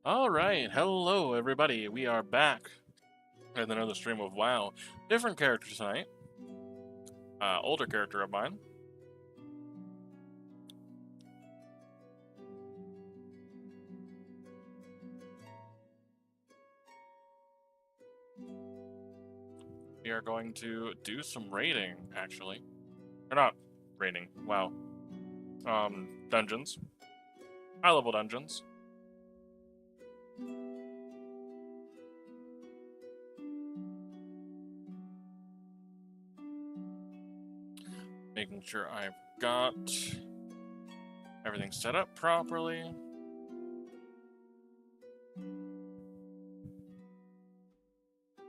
Alright, hello everybody. We are back with another stream of WoW. Different character tonight. Older character of mine. We are going to do some raiding, actually. Or not raiding, WoW. Dungeons. High level dungeons. Making sure I've got everything set up properly.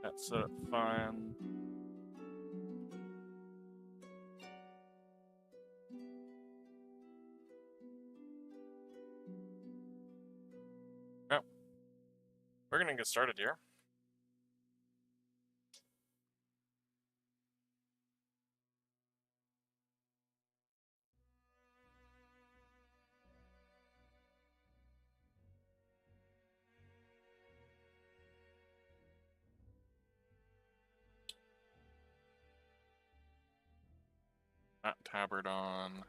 That's set up fine. Yep. We're gonna get started here. That tabard on.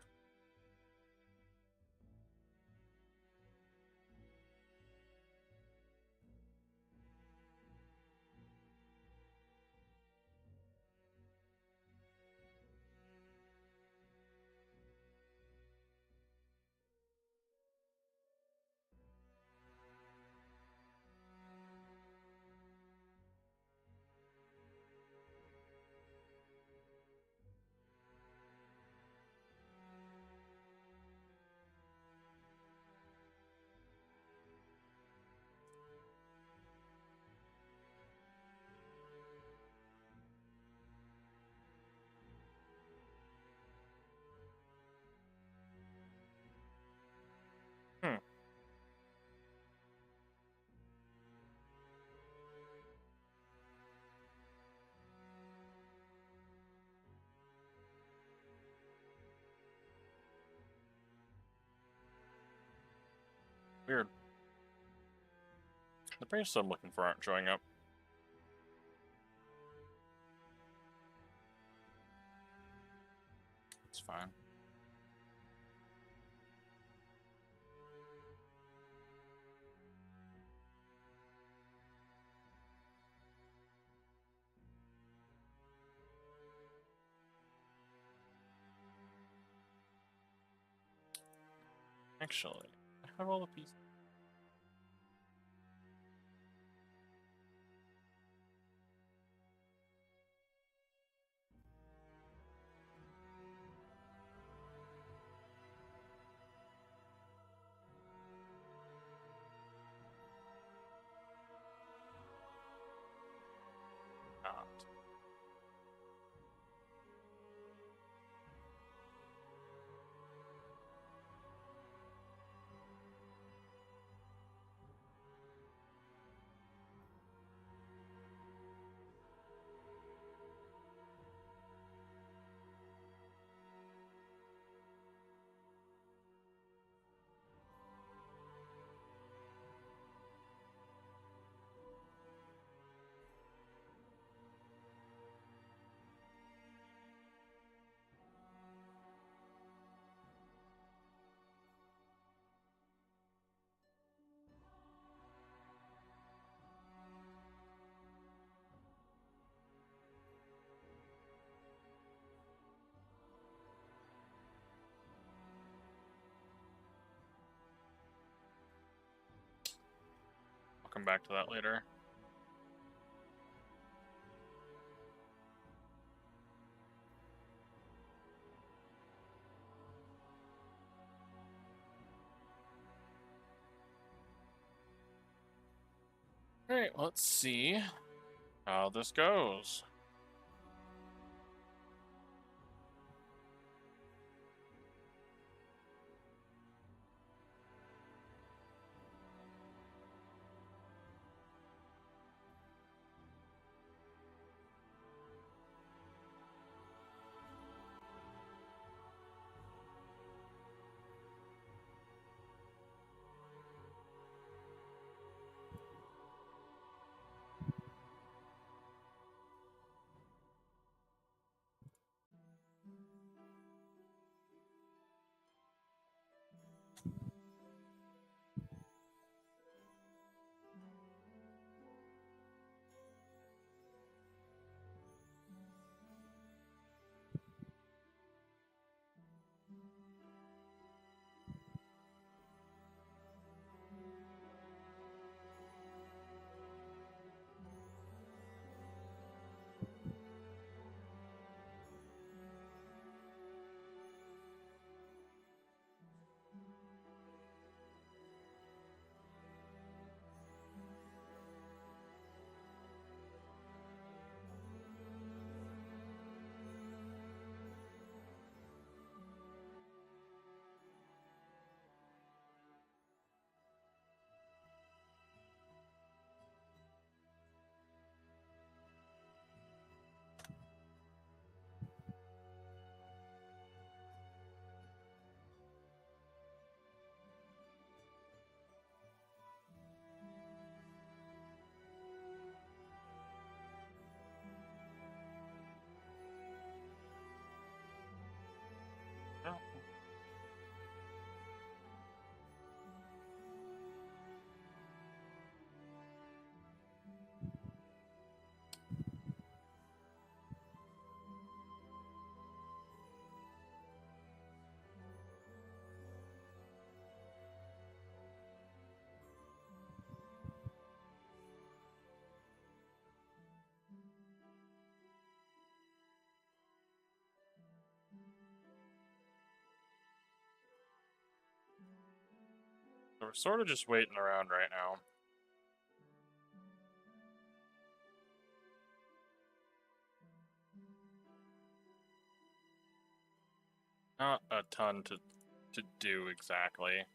Hmm. Weird. The priests I'm looking for aren't showing up. It's fine. Actually, I have all the pieces. Not. I'll come back to that later. Alright, let's see how this goes. So we're sort of just waiting around right now. Not a ton to do exactly.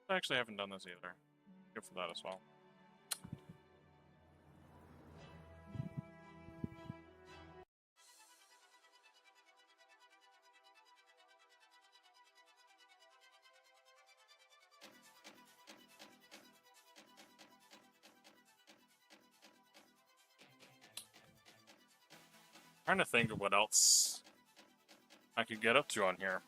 I actually haven't done this either. Good for that as well. Trying to think of what else I could get up to on here.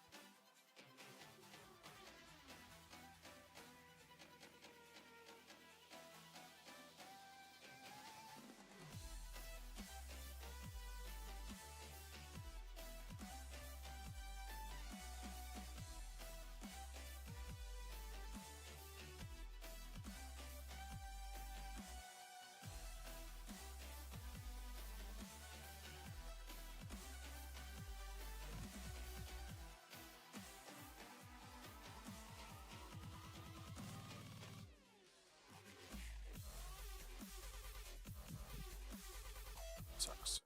Sucks.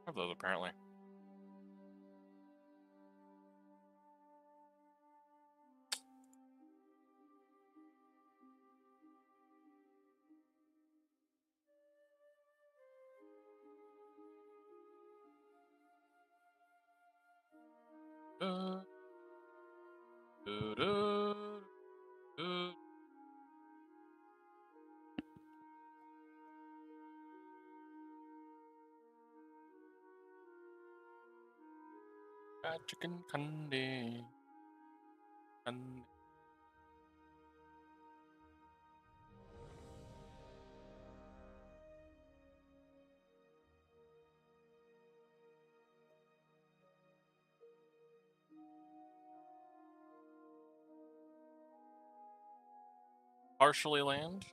I have those apparently. Uh, do, do, do. Fried chicken candy. Candy. Partially land.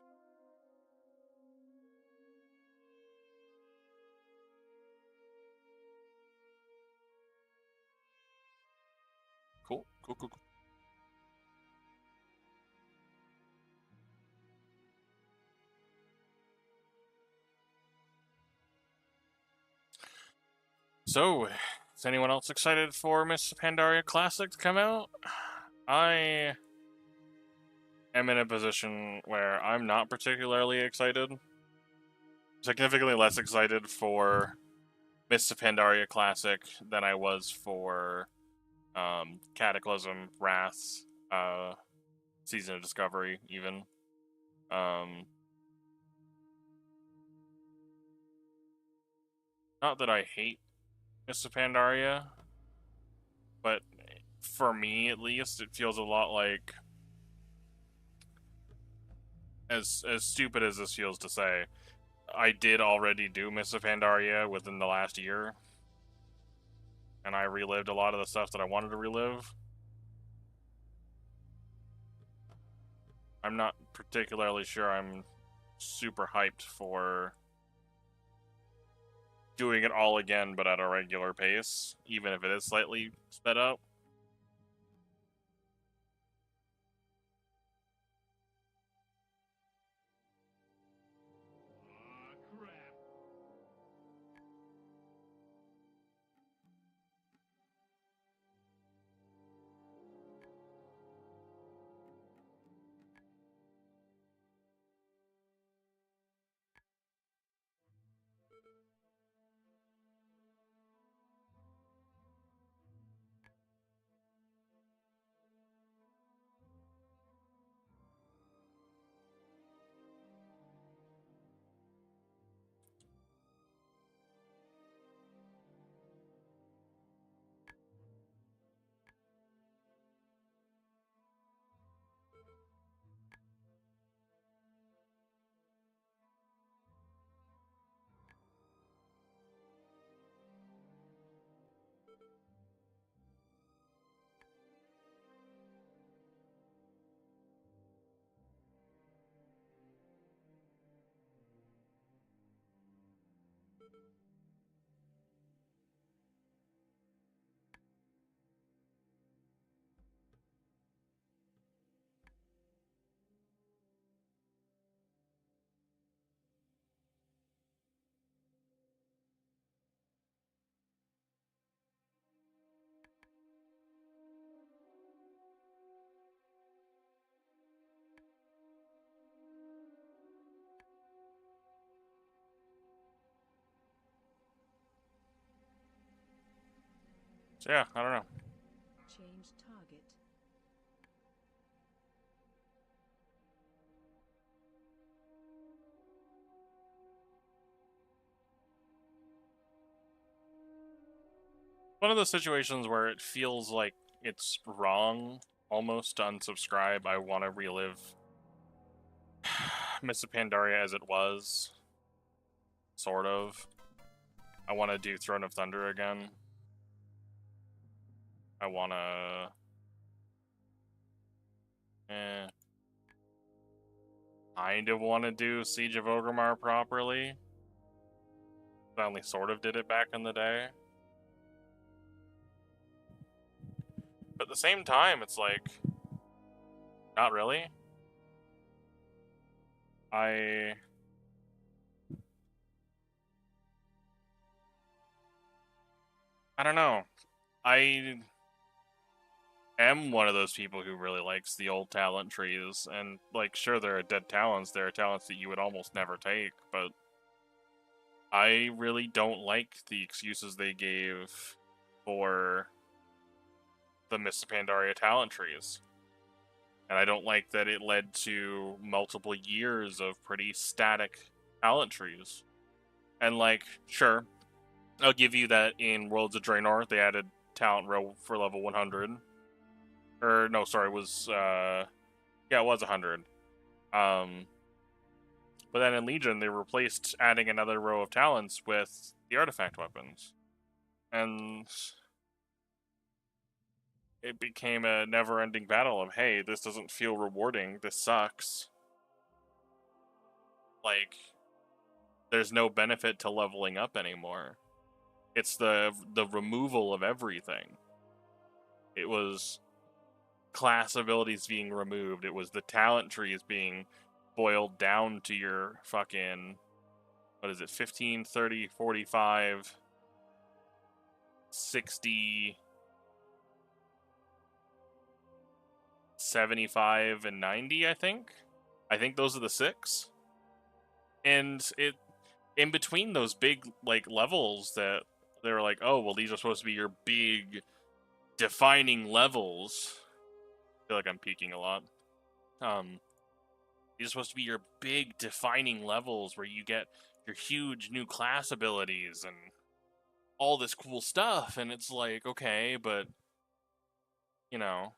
Cool. Cool, cool, cool. So, is anyone else excited for Miss Pandaria Classic to come out? I am in a position where I'm not particularly excited. Significantly less excited for Miss Pandaria Classic than I was for Cataclysm, Wrath, Season of Discovery, even. Not that I hate Miss Pandaria, but for me at least, it feels a lot like, as stupid as this feels to say, I did already do Miss Pandaria within the last year, and I relived a lot of the stuff that I wanted to relive. I'm not particularly sure I'm super hyped for doing it all again, but at a regular pace, even if it is slightly sped up. So yeah, I don't know. Change target. One of those situations where it feels like it's wrong almost to unsubscribe. I want to relive Miss Pandaria as it was, sort of. I want to do Throne of Thunder again. I want to... kind of want to do Siege of Orgrimmar properly. I only sort of did it back in the day. But at the same time, it's like... not really. I don't know. I am one of those people who really likes the old talent trees, and like, sure, there are dead talents. There are talents that you would almost never take, but I really don't like the excuses they gave for the Miss Pandaria talent trees. And I don't like that it led to multiple years of pretty static talent trees. And like, sure, I'll give you that in Worlds of Draenor, they added talent row for level 100. Or, no, sorry, it was, yeah, it was 100. But then in Legion, they replaced adding another row of talents with the artifact weapons. And it became a never-ending battle of, hey, this doesn't feel rewarding, this sucks. Like, there's no benefit to leveling up anymore. It's the removal of everything. It was class abilities being removed. It was the talent trees being boiled down to your fucking, what is it, 15, 30, 45, 60, 75, and 90, I think. I think those are the 6. And it, in between those big, like, levels that they were like, oh, well, these are supposed to be your big defining levels. I feel like I'm peaking a lot. These are supposed to be your big defining levels where you get your huge new class abilities and all this cool stuff. And it's like, okay, but you know,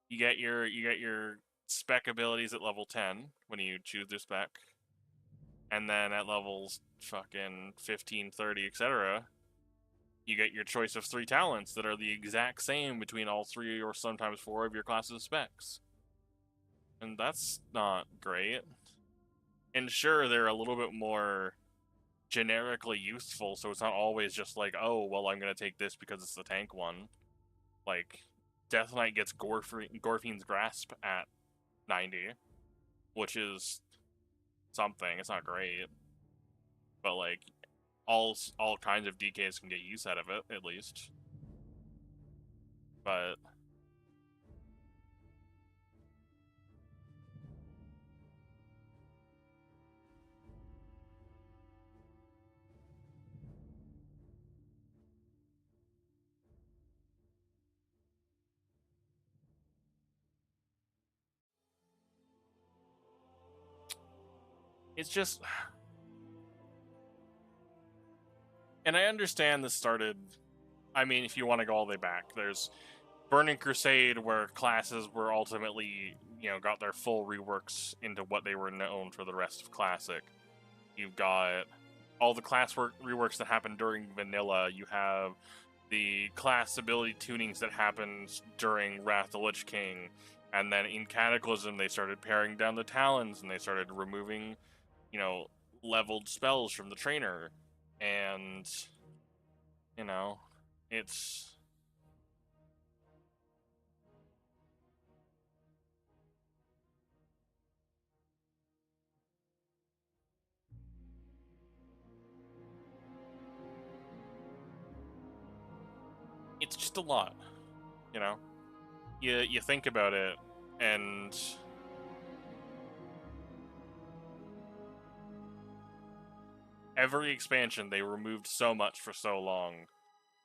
you get your spec abilities at level 10 when you choose your spec. And then at levels fucking 15, 30, etc., you get your choice of 3 talents that are the exact same between all 3 or sometimes 4 of your classes of specs. and that's not great. And sure, they're a little bit more generically useful, so it's not always just like, oh, well, I'm gonna take this because it's the tank one. Like, Death Knight gets Gorfine's Grasp at 90, which is something. It's not great, but like, all kinds of DKs can get use out of it, at least. But it's just, and I understand this started. I mean, if you want to go all the way back, there's Burning Crusade, where classes were ultimately, got their full reworks into what they were known for the rest of Classic. You've got all the class reworks that happened during Vanilla. You have the class ability tunings that happened during Wrath of the Lich King. And then in Cataclysm, they started paring down the talons, and they started removing, leveled spells from the trainer. And, it's... It's just a lot, you know? You think about it, and every expansion, they removed so much for so long,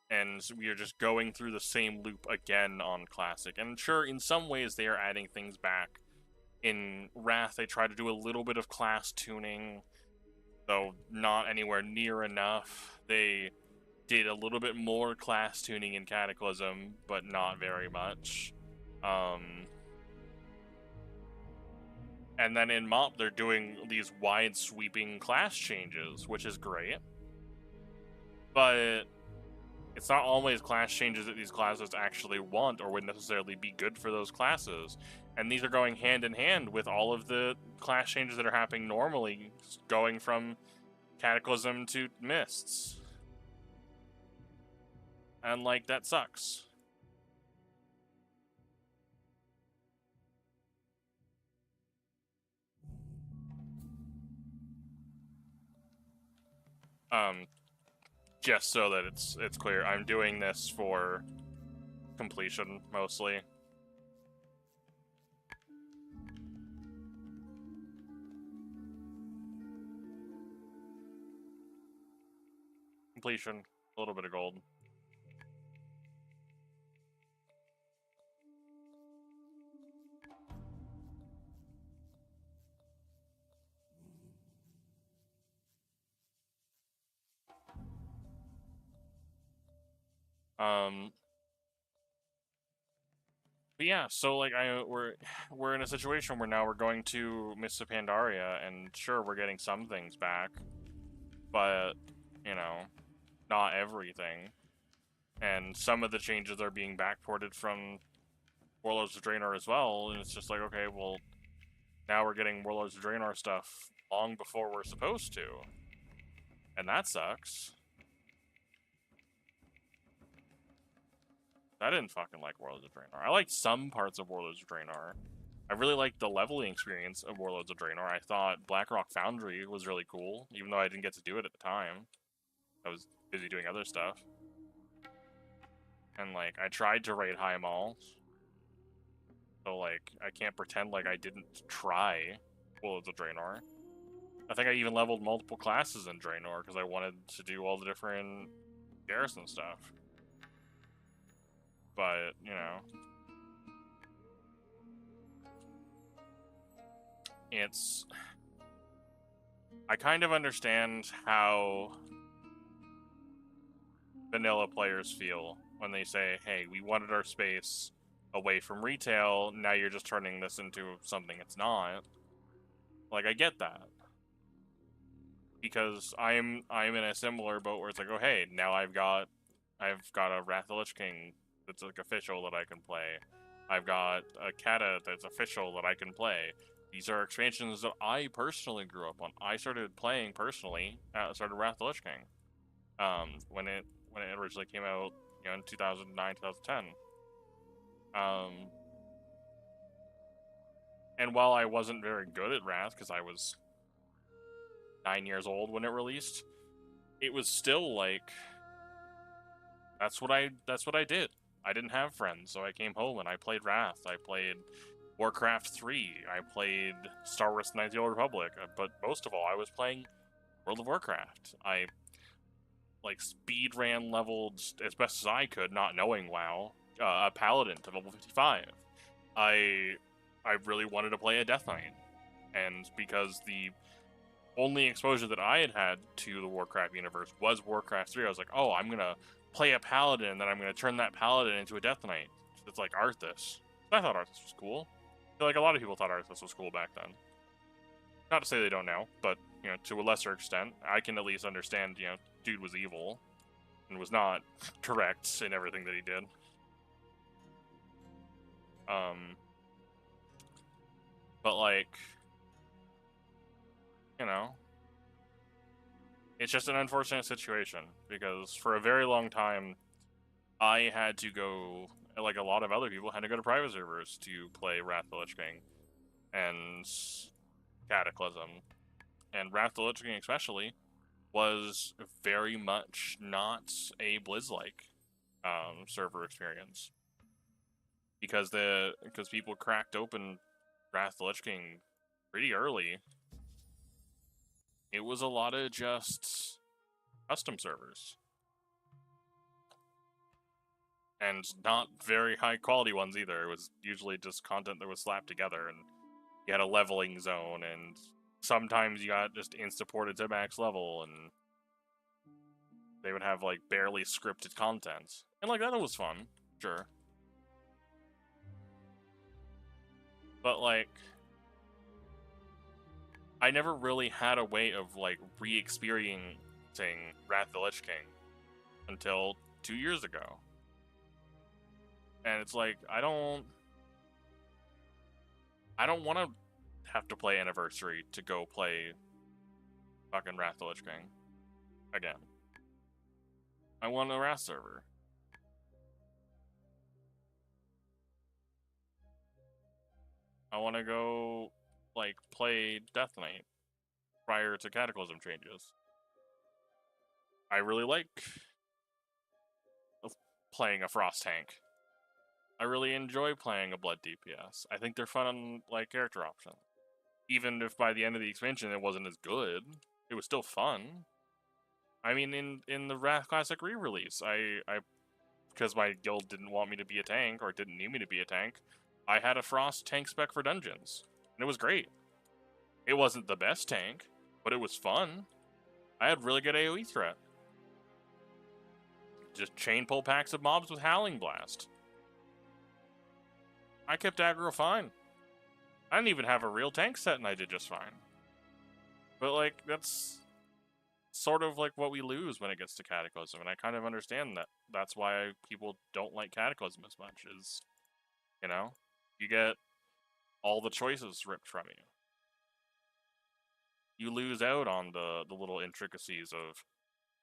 and we are just going through the same loop again on Classic. And sure, in some ways, they are adding things back. In Wrath, they try to do a little bit of class tuning, though not anywhere near enough. They did a little bit more class tuning in Cataclysm, but not very much. And then in MOP, they're doing these wide sweeping class changes, which is great. But it's not always class changes that these classes actually want or would necessarily be good for those classes. And these are going hand in hand with all of the class changes that are happening normally, going from Cataclysm to Mists. And, like, that sucks. Just so that it's clear, I'm doing this for completion, mostly. Completion, a little bit of gold. But yeah, so like we're in a situation where now we're going to Mists of Pandaria, and sure, we're getting some things back, but not everything. And some of the changes are being backported from Warlords of Draenor as well, and it's just like, okay, well, now we're getting Warlords of Draenor stuff long before we're supposed to, and that sucks. I didn't fucking like Warlords of Draenor. I liked some parts of Warlords of Draenor. I really liked the leveling experience of Warlords of Draenor. I thought Blackrock Foundry was really cool, even though I didn't get to do it at the time. I was busy doing other stuff. And, like, I tried to raid High Mall. So, like, I can't pretend like I didn't try Warlords of Draenor. I think I even leveled multiple classes in Draenor because I wanted to do all the different garrison stuff. But, it's... I kind of understand how vanilla players feel when they say, hey, we wanted our space away from retail, now you're just turning this into something it's not. Like, I get that. Because I'm in a similar boat where it's like, oh hey, now I've got a Wrath of the Lich King that's like official that I can play. I've got a Cata that's official that I can play. These are expansions that I personally grew up on. I started playing personally. Started Wrath of the Lich King. When it originally came out, in 2009, 2010. And while I wasn't very good at Wrath because I was 9 years old when it released, it was still like that's what I did. I didn't have friends, so I came home and I played Wrath. I played Warcraft 3. I played Star Wars: Knights of the Old Republic. But most of all, I was playing World of Warcraft. I speed ran leveled as best as I could, not knowing WoW, a Paladin to level 55. I really wanted to play a Death Knight, and because the only exposure that I had to the Warcraft universe was Warcraft 3, I was like, oh, I'm gonna play a Paladin, and then I'm gonna turn that Paladin into a Death Knight. It's like Arthas. I thought Arthas was cool. I feel like a lot of people thought Arthas was cool back then. Not to say they don't now, but to a lesser extent, I can at least understand. Dude was evil and was not correct in everything that he did. But it's just an unfortunate situation because for a very long time, I had to go, like a lot of other people, had to go to private servers to play Wrath of the Lich King and Cataclysm. And Wrath of the Lich King especially was very much not a Blizz-like server experience. Because people cracked open Wrath of the Lich King pretty early. It was a lot of just custom servers. And not very high quality ones either. It was usually just content that was slapped together, and you had a leveling zone, and sometimes you got just insta-ported to max level, and they would have barely scripted content. And that was fun, sure. But I never really had a way of re-experiencing Wrath of the Lich King until 2 years ago. And it's I don't want to have to play Anniversary to go play fucking Wrath of the Lich King again. I want a Wrath server. I want to go play Death Knight prior to Cataclysm changes. I really like playing a Frost tank. I really enjoy playing a Blood DPS. I think they're fun character options. Even if by the end of the expansion it wasn't as good, it was still fun. I mean, in the Wrath Classic re-release, I because my guild didn't want me to be a tank or didn't need me to be a tank, I had a Frost tank spec for dungeons, and it was great. It wasn't the best tank, but it was fun. I had really good AoE threat. Just chain pull packs of mobs with Howling Blast. I kept aggro fine. I didn't even have a real tank set, and I did just fine. But that's sort of what we lose when it gets to Cataclysm, and I kind of understand that. That's why people don't like Cataclysm as much, is, you get all the choices ripped from you. You lose out on the little intricacies of,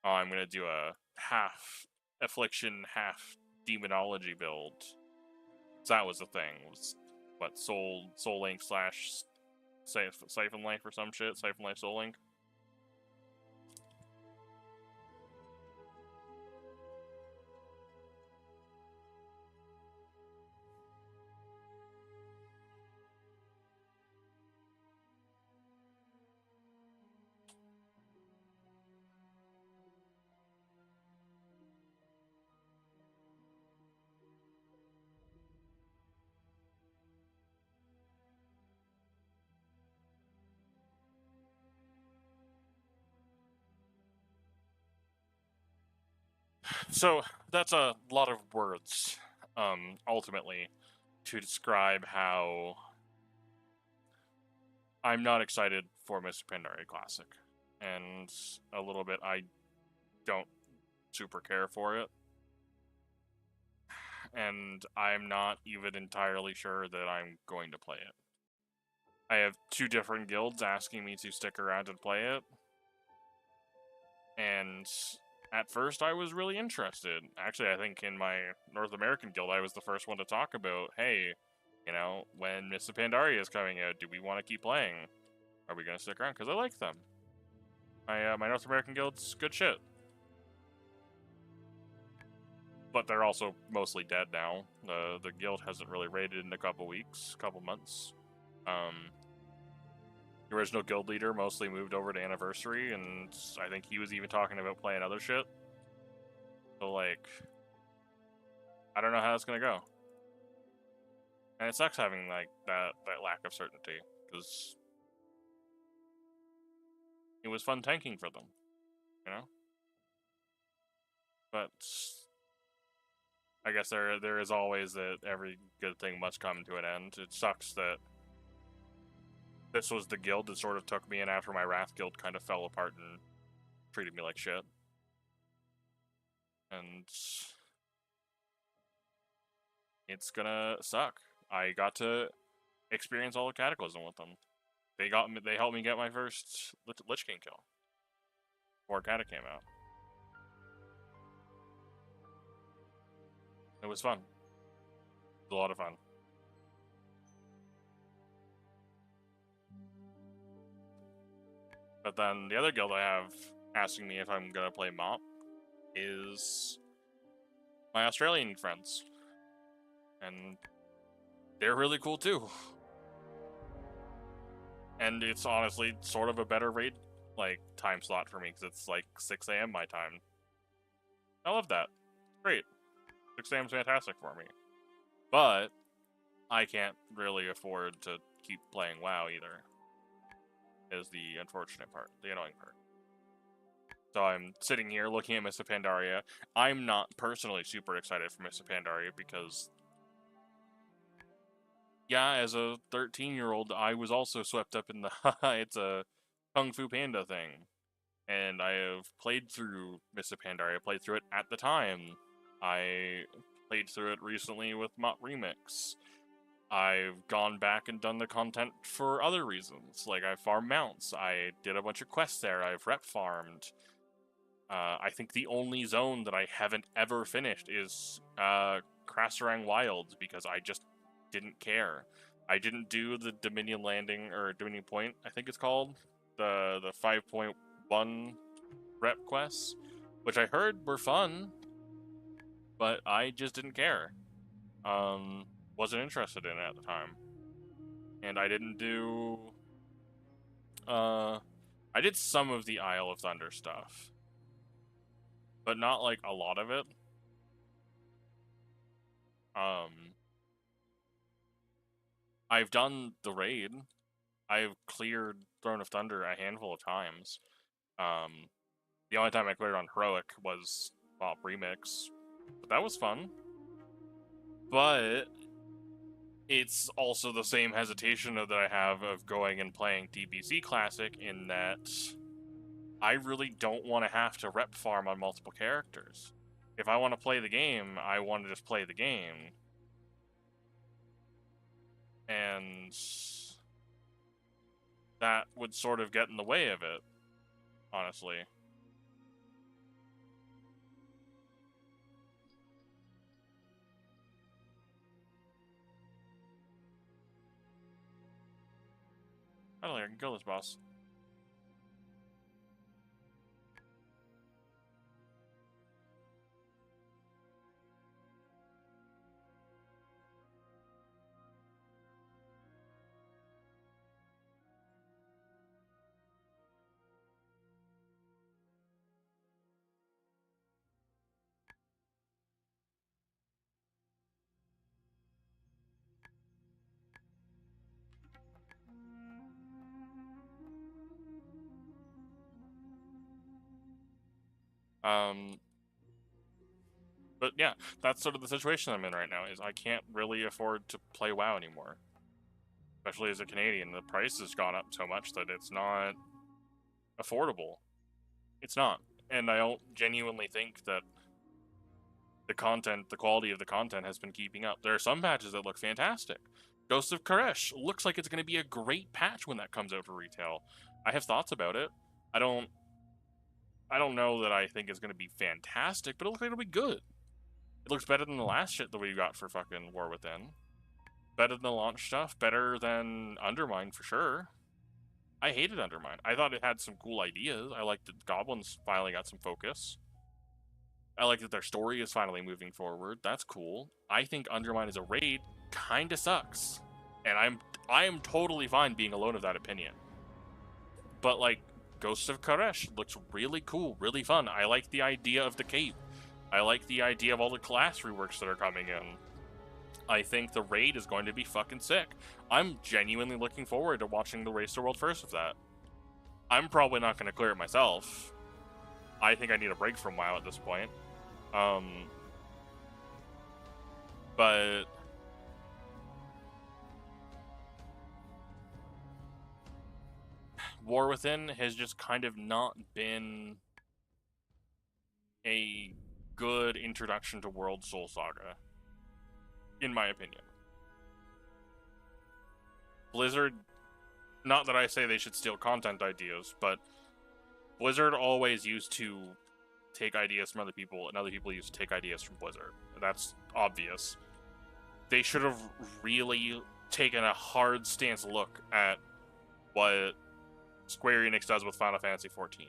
oh, I'm going to do a half Affliction, half Demonology build. So that was the thing. It was, what, Soul Link / Siphon Life or some shit? Siphon Life Soul Link? So that's a lot of words, ultimately, to describe how I'm not excited for Mr. Pandaria Classic, and a little bit I don't super care for it. and I'm not even entirely sure that I'm going to play it. I have 2 different guilds asking me to stick around and play it, and at first I was really interested. Actually, I think in my North American guild, I was the first one to talk about, hey, you know, when Mists of Pandaria is coming out, do we want to keep playing? Are we going to stick around? Because I like them. My North American guild's good shit. But they're also mostly dead now. The guild hasn't really raided in a couple weeks, couple months. The original guild leader mostly moved over to Anniversary, and I think he was even talking about playing other shit. So, like, I don't know how it's gonna go. And it sucks having, like, that lack of certainty, because it was fun tanking for them, you know? But I guess there is always that every good thing must come to an end. It sucks that this was the guild that sort of took me in after my Wrath guild kind of fell apart and treated me like shit. And it's gonna suck. I got to experience all the Cataclysm with them. They helped me get my first Lich King kill before Cata came out. It was fun. It was a lot of fun. But then the other guild I have asking me if I'm gonna play MOP is my Australian friends. And they're really cool too. And it's honestly sort of a better raid like time slot for me because it's like 6 a.m. my time. I love that. Great. 6 a.m. is fantastic for me. But I can't really afford to keep playing WoW either. Is the unfortunate part, the annoying part. So I'm sitting here looking at Mists of Pandaria. I'm not personally super excited for Mists of Pandaria because, yeah, as a 13-year-old, I was also swept up in the it's a Kung Fu Panda thing. And I have played through Mists of Pandaria, played through it at the time. I played through it recently with Mott Remix. I've gone back and done the content for other reasons. Like, I farmed mounts. I did a bunch of quests there. I've rep farmed. I think the only zone that I haven't ever finished is Krasarang Wilds because I just didn't care. I didn't do the Dominion Landing, or Dominion Point, I think it's called. The 5.1 rep quests, which I heard were fun, but I just didn't care. Wasn't interested in it at the time. And I didn't do... I did some of the Isle of Thunder stuff, but not, like, a lot of it. I've done the raid. I've cleared Throne of Thunder a handful of times. The only time I cleared on Heroic was Remix, but that was fun. But it's also the same hesitation that I have of going and playing TBC Classic, in that I really don't want to have to rep farm on multiple characters. If I want to play the game, I want to just play the game. And that would sort of get in the way of it, honestly. I don't think I can kill this boss. But yeah, that's sort of the situation I'm in right now, is I can't really afford to play WoW anymore. Especially as a Canadian, the price has gone up so much that it's not affordable. It's not. And I don't genuinely think that the content, the quality of the content has been keeping up. There are some patches that look fantastic. Ghost of Koresh looks like it's going to be a great patch when that comes out for retail. I have thoughts about it. I don't know that I think it's going to be fantastic, but it looks like it'll be good. It looks better than the last shit that we got for fucking War Within. Better than the launch stuff. Better than Undermine for sure. I hated Undermine. I thought it had some cool ideas. I liked that Goblins finally got some focus. I like that their story is finally moving forward. That's cool. I think Undermine as a raid kinda sucks. And I am totally fine being alone of that opinion. But like, Ghost of Koresh looks really cool, really fun. I like the idea of the cape. I like the idea of all the class reworks that are coming in. I think the raid is going to be fucking sick. I'm genuinely looking forward to watching the Race to World First with that. I'm probably not going to clear it myself. I think I need a break from WoW at this point. But War Within has just kind of not been a good introduction to World Soul Saga, in my opinion. Blizzard, not that I say they should steal content ideas, but Blizzard always used to take ideas from other people, and other people used to take ideas from Blizzard. That's obvious. They should have really taken a hard stance look at what Square Enix does with Final Fantasy XIV.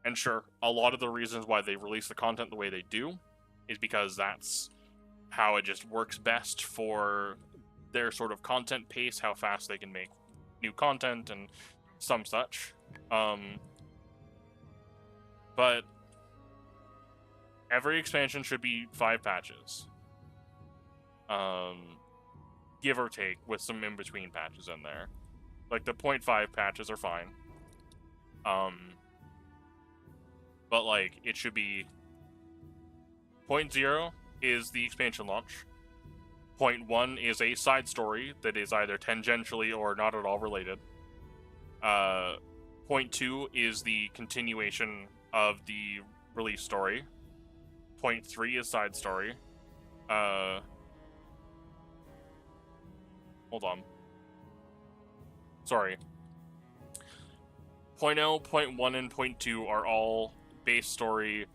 And sure, a lot of the reasons why they release the content the way they do is because that's how it just works best for their sort of content pace, how fast they can make new content and some such. But every expansion should be 5 patches. Give or take, with some in-between patches in there. Like, the 0.5 patches are fine. But, like, it should be... 0.0 is the expansion launch. 0.1 is a side story that is either tangentially or not at all related. 0.2 is the continuation of the release story. 0.3 is side story. Hold on. Sorry. 0.0, 0.1, and 0.2 are all base story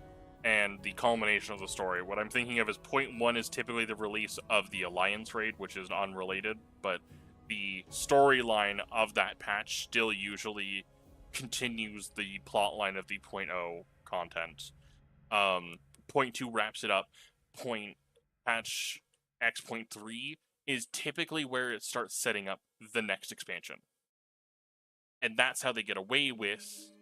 and the culmination of the story. What I'm thinking of is 0.1 is typically the release of the Alliance raid, which is unrelated, but the storyline of that patch still usually continues the plotline of the 0.0 content. 0.2 wraps it up. Patch X.3 is typically where it starts setting up the next expansion. And that's how they get away with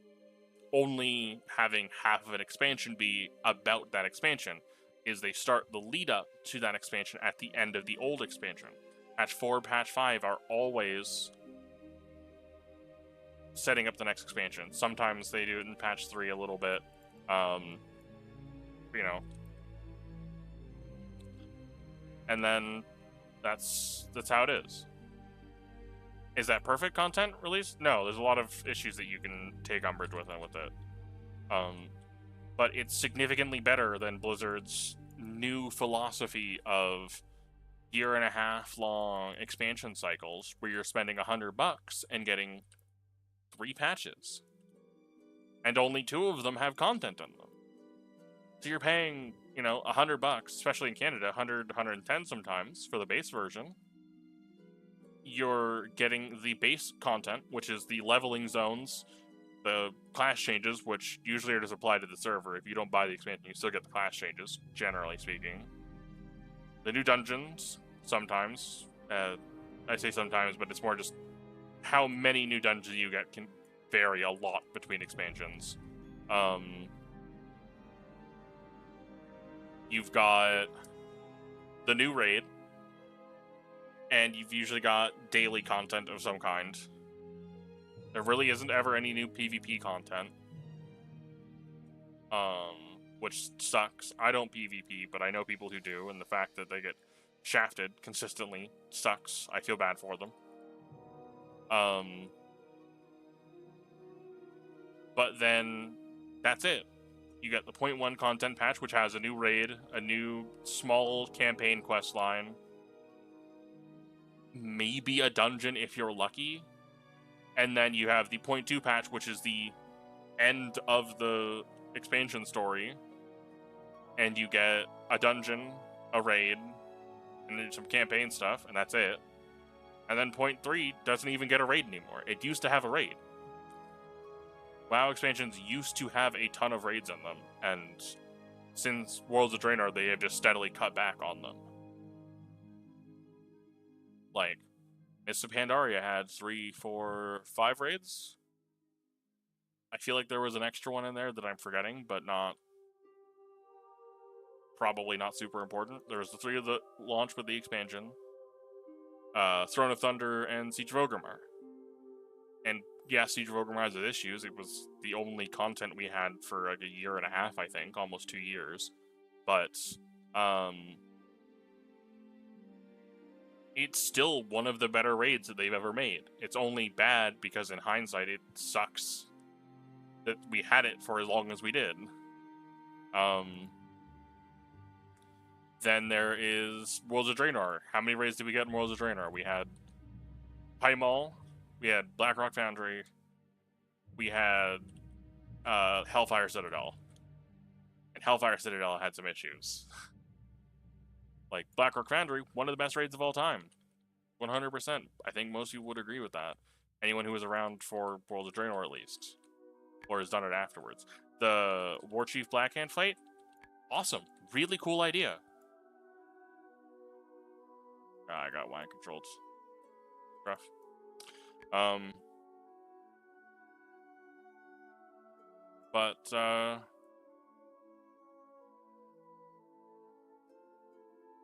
only having half of an expansion be about that expansion, is they start the lead up to that expansion at the end of the old expansion. Patch 4, Patch 5 are always setting up the next expansion. Sometimes they do it in Patch 3 a little bit. You know. And then that's how it is. Is that perfect content release? No, there's a lot of issues that you can take umbrage with it. But it's significantly better than Blizzard's new philosophy of year-and-a-half long expansion cycles where you're spending $100 and getting 3 patches. And only 2 of them have content in them. So you're paying, $100, especially in Canada, 110 sometimes for the base version. You're getting the base content, which is the leveling zones, the class changes, which usually are just applied to the server. If you don't buy the expansion, you still get the class changes, generally speaking. The new dungeons, sometimes. I say sometimes, but it's more just how many new dungeons you get can vary a lot between expansions. You've got the new raid, and you've usually got daily content of some kind. There really isn't ever any new PvP content. Which sucks. I don't PvP, but I know people who do, and the fact that they get shafted consistently sucks. I feel bad for them. But then, that's it. You get the 0.1 content patch, which has a new raid, a new small campaign quest line, maybe a dungeon if you're lucky, and then you have the 0.2 patch, which is the end of the expansion story, and you get a dungeon, a raid, and then some campaign stuff, and that's it. And then 0.3 doesn't even get a raid anymore. It used to have a raid. WoW expansions used to have a ton of raids in them, and since Worlds of Draenor, they have just steadily cut back on them. Like, Mists of Pandaria had 3, 4, 5 raids. I feel like there was an extra one in there that I'm forgetting, but probably not super important. There was the 3 of the launch with the expansion, Throne of Thunder, and Siege of Orgrimmar. And yeah, Siege of Orgrimmar has its issues. It was the only content we had for like a year and a half, I think, almost 2 years. But it's still one of the better raids that they've ever made. It's only bad because in hindsight it sucks that we had it for as long as we did. Then there is Worlds of Draenor. How many raids did we get in Worlds of Draenor? We had Pymal, we had Blackrock Foundry, we had Hellfire Citadel. And Hellfire Citadel had some issues. Like, Blackrock Foundry, one of the best raids of all time. 100%. I think most people would agree with that. Anyone who was around for Worlds of Draenor, at least. Or has done it afterwards. The Warchief Blackhand fight? Awesome. Really cool idea. I got wine controlled. Rough.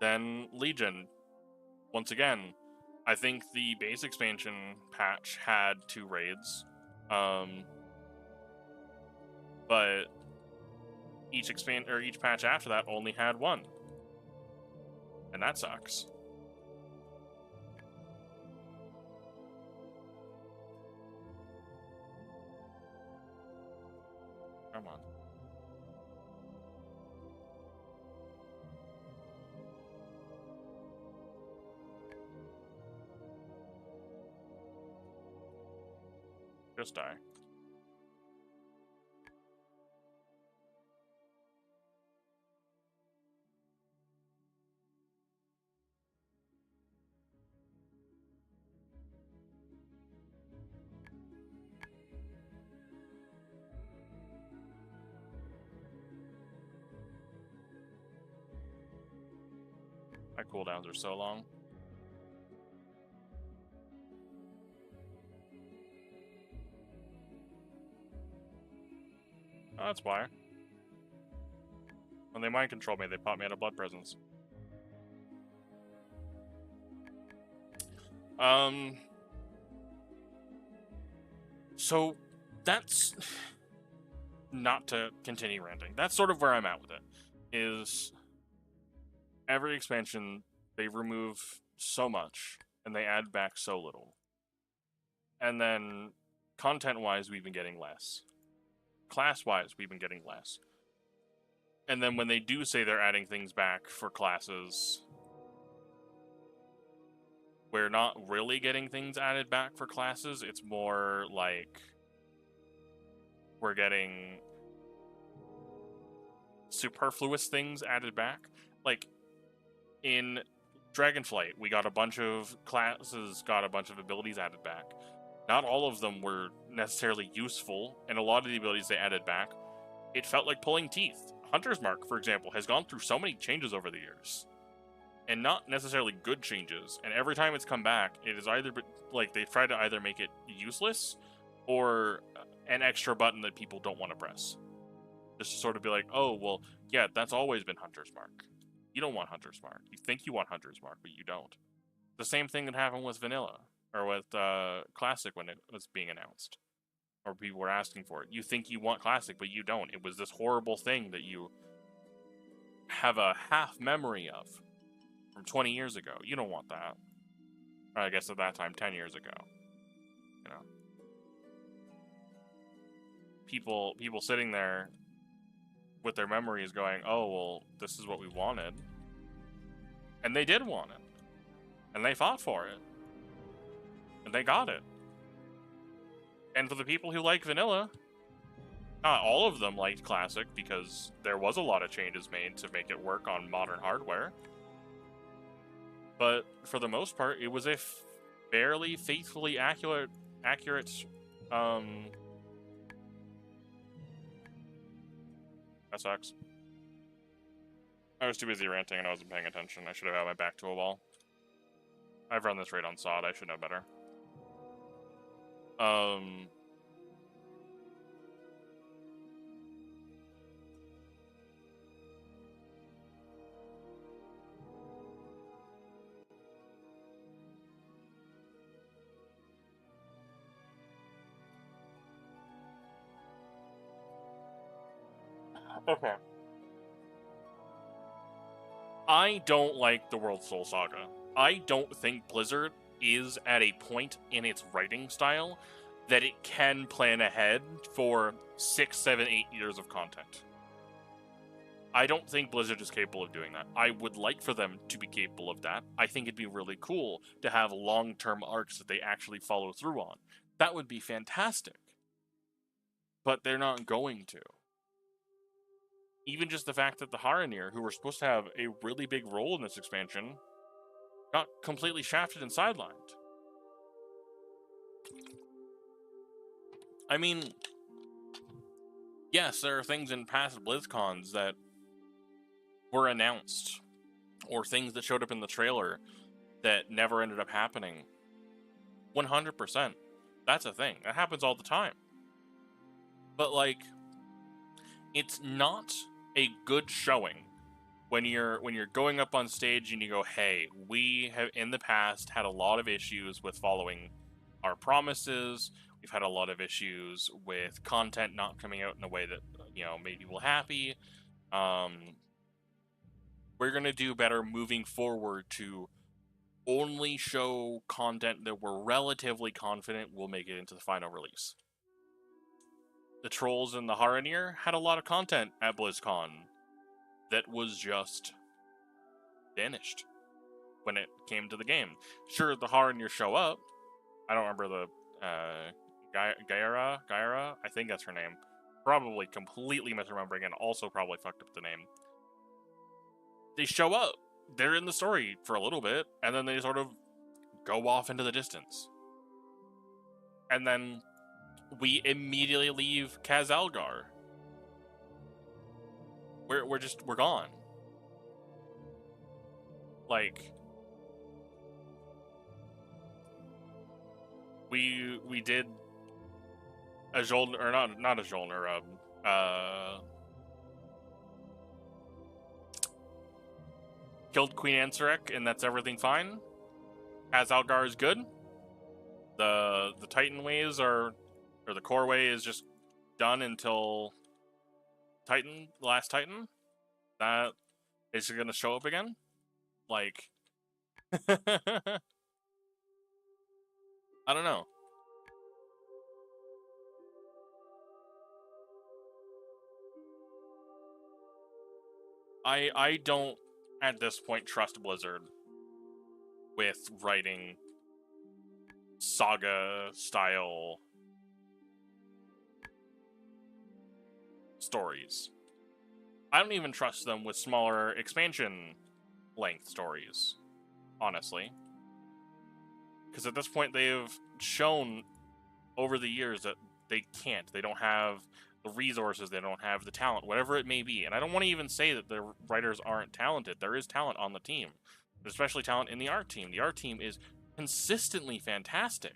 Then Legion. Once again, I think the base expansion patch had 2 raids. But each patch after that only had 1. And that sucks. Come on. Just die. My cooldowns are so long. Oh, that's why. When they mind control me, they pop me out of Blood Presence. So that's not to continue ranting. That's sort of where I'm at with it. Is every expansion they remove so much and they add back so little. And then content-wise, we've been getting less. Class-wise, we've been getting less. And then when they do say they're adding things back for classes, we're not really getting things added back for classes. It's more like we're getting superfluous things added back. Like, in Dragonflight, we got a bunch of classes, got a bunch of abilities added back. Not all of them were necessarily useful, and a lot of the abilities they added back, it felt like pulling teeth. Hunter's Mark, for example, has gone through so many changes over the years. And not necessarily good changes. And every time it's come back, it is either, like, they try to either make it useless or an extra button that people don't want to press. Just to sort of be like, oh, well, yeah, that's always been Hunter's Mark. You don't want Hunter's Mark. You think you want Hunter's Mark, but you don't. The same thing that happened with Vanilla, or with Classic when it was being announced. Or people were asking for it. You think you want Classic, but you don't. It was this horrible thing that you have a half memory of from 20 years ago. You don't want that. Or I guess at that time, 10 years ago. You know. People sitting there with their memories going, oh, well, this is what we wanted. And they did want it. And they fought for it. And they got it. And for the people who like vanilla, not all of them liked Classic because there was a lot of changes made to make it work on modern hardware. But for the most part, it was a fairly faithfully accurate that sucks. I was too busy ranting and I wasn't paying attention. I should have had my back to a wall. I've run this raid on SOD. I should know better. Okay. I don't like the World Soul Saga. I don't think Blizzard is at a point in its writing style that it can plan ahead for 6, 7, 8 years of content. I don't think Blizzard is capable of doing that. I would like for them to be capable of that. I think it'd be really cool to have long-term arcs that they actually follow through on. That would be fantastic. But they're not going to. Even just the fact that the Haranir, who were supposed to have a really big role in this expansion, got completely shafted and sidelined. I mean, yes, there are things in past BlizzCons that were announced, or things that showed up in the trailer that never ended up happening. 100%. That's a thing. That happens all the time. But, like, it's not a good showing when you're going up on stage and you go, hey, we have in the past had a lot of issues with following our promises. We've had a lot of issues with content not coming out in a way that, you know, made people happy. We're going to do better moving forward to only show content that we're relatively confident will make it into the final release. The Trolls and the Haranir had a lot of content at BlizzCon that was just vanished when it came to the game. Sure, the Haranir show up. I don't remember the Gaira, I think that's her name. Probably completely misremembering and also probably fucked up the name. They show up. They're in the story for a little bit, and then they sort of go off into the distance. And then we immediately leave Khazalgar. We're gone. Like, we did a Jolner, or not a Jolner, killed Queen Ansarek, and that's everything fine. Khazalgar is good. The Titan ways or the core way is just done until Titan, the last Titan. That is going to show up again. Like, I don't know. I don't, at this point, trust Blizzard with writing saga-style stories. I don't even trust them with smaller expansion-length stories, honestly. Because at this point, they've shown over the years that they can't. They don't have the resources, they don't have the talent, whatever it may be. And I don't want to even say that the writers aren't talented. There is talent on the team. There's especially talent in the art team. The art team is consistently fantastic.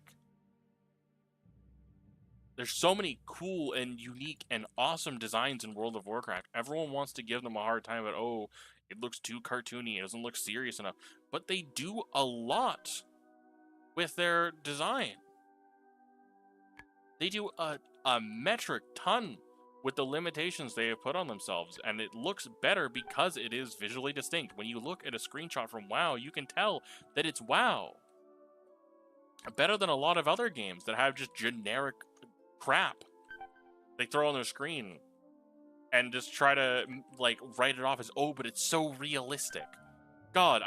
There's so many cool and unique and awesome designs in World of Warcraft. Everyone wants to give them a hard time, but oh, it looks too cartoony, it doesn't look serious enough. But they do a lot with their design. They do a metric ton with the limitations they have put on themselves, and it looks better because it is visually distinct. When you look at a screenshot from WoW, you can tell that it's WoW. Better than a lot of other games that have just generic crap they throw on their screen. and just try to like write it off as, oh, but it's so realistic. God,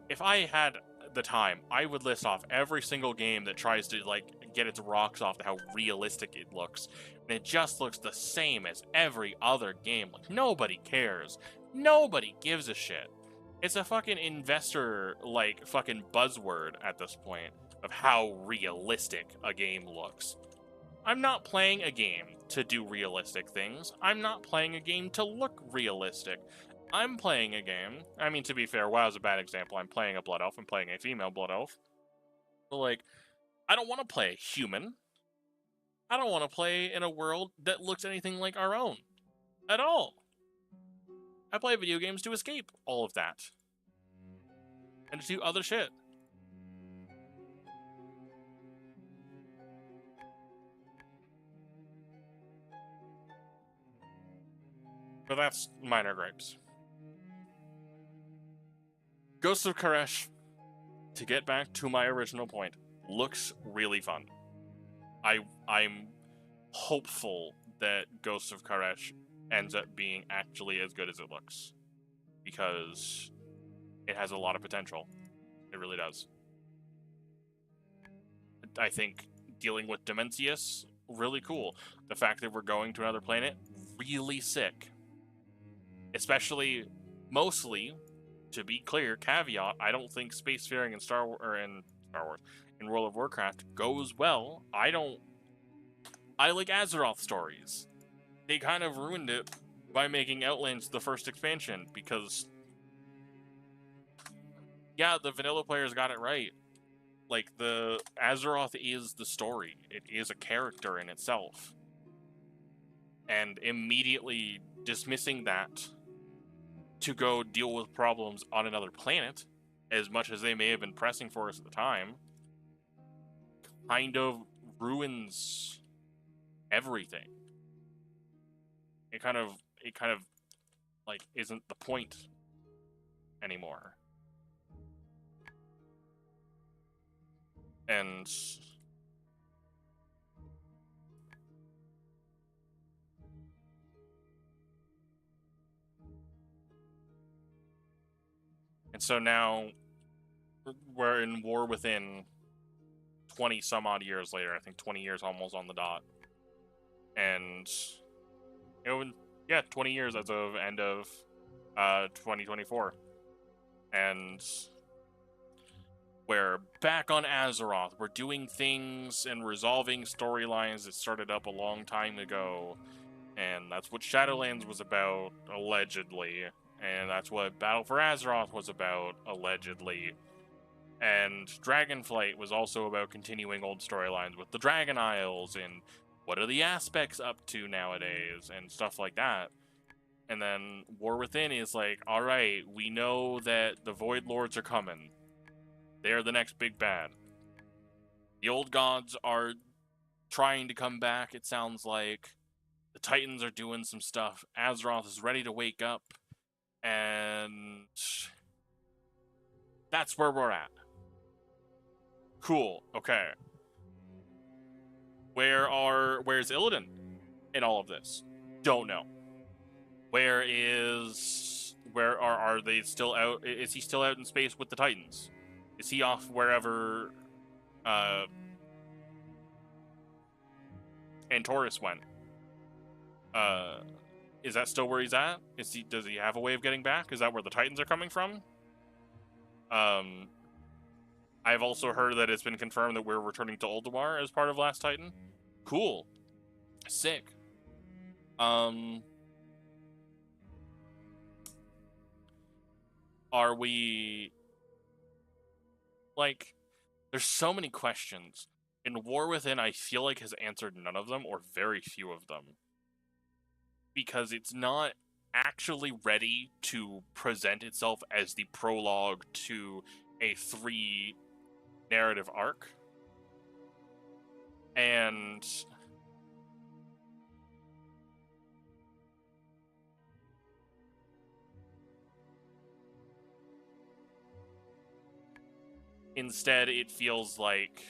if I had the time, I would list off every single game that tries to like get its rocks off to how realistic it looks, and it just looks the same as every other game. Like, nobody cares, nobody gives a shit. It's a fucking investor like fucking buzzword at this point of how realistic a game looks. I'm not playing a game to do realistic things. I'm not playing a game to look realistic. I'm playing a game. I mean, to be fair, WoW is a bad example. I'm playing a Blood Elf. I'm playing a female Blood Elf. But, like, I don't want to play human. I don't want to play in a world that looks anything like our own. At all. I play video games to escape all of that. And to do other shit. But that's minor gripes. Ghosts of Koresh, to get back to my original point, looks really fun. I'm hopeful that Ghosts of Koresh ends up being actually as good as it looks, because it has a lot of potential. It really does. I think dealing with Dimensius, really cool. The fact that we're going to another planet, really sick. Especially, mostly, to be clear, caveat, I don't think spacefaring in Star Wars, in World of Warcraft goes well. I like Azeroth stories. They kind of ruined it by making Outlands the first expansion, because, yeah, the vanilla players got it right. Like, the Azeroth is the story. It is a character in itself. And immediately dismissing that to go deal with problems on another planet, as much as they may have been pressing for us at the time, kind of ruins everything. It kind of like isn't the point anymore. And so now we're in War Within 20 some odd years later. I think 20 years almost on the dot. And yeah, 20 years as of end of 2024. And we're back on Azeroth. We're doing things and resolving storylines that started up a long time ago. And that's what Shadowlands was about, allegedly. And that's what Battle for Azeroth was about, allegedly. And Dragonflight was also about continuing old storylines with the Dragon Isles and what are the aspects up to nowadays and stuff like that. And then War Within is like, alright, we know that the Void Lords are coming. They're the next big bad. The old gods are trying to come back, it sounds like. The Titans are doing some stuff. Azeroth is ready to wake up. And that's where we're at. Cool, okay. Where's Illidan in all of this? Don't know. Where are they still out? Is he still out in space with the Titans? Is he off wherever Antorus went? Is that still where he's at? Does he have a way of getting back? Is that where the Titans are coming from? I've also heard that it's been confirmed that we're returning to Ulduar as part of Last Titan. Cool. Sick. Are we... Like, there's so many questions. In War Within, I feel like has answered none of them, or very few of them. Because it's not actually ready to present itself as the prologue to a 3 narrative arc. And instead, it feels like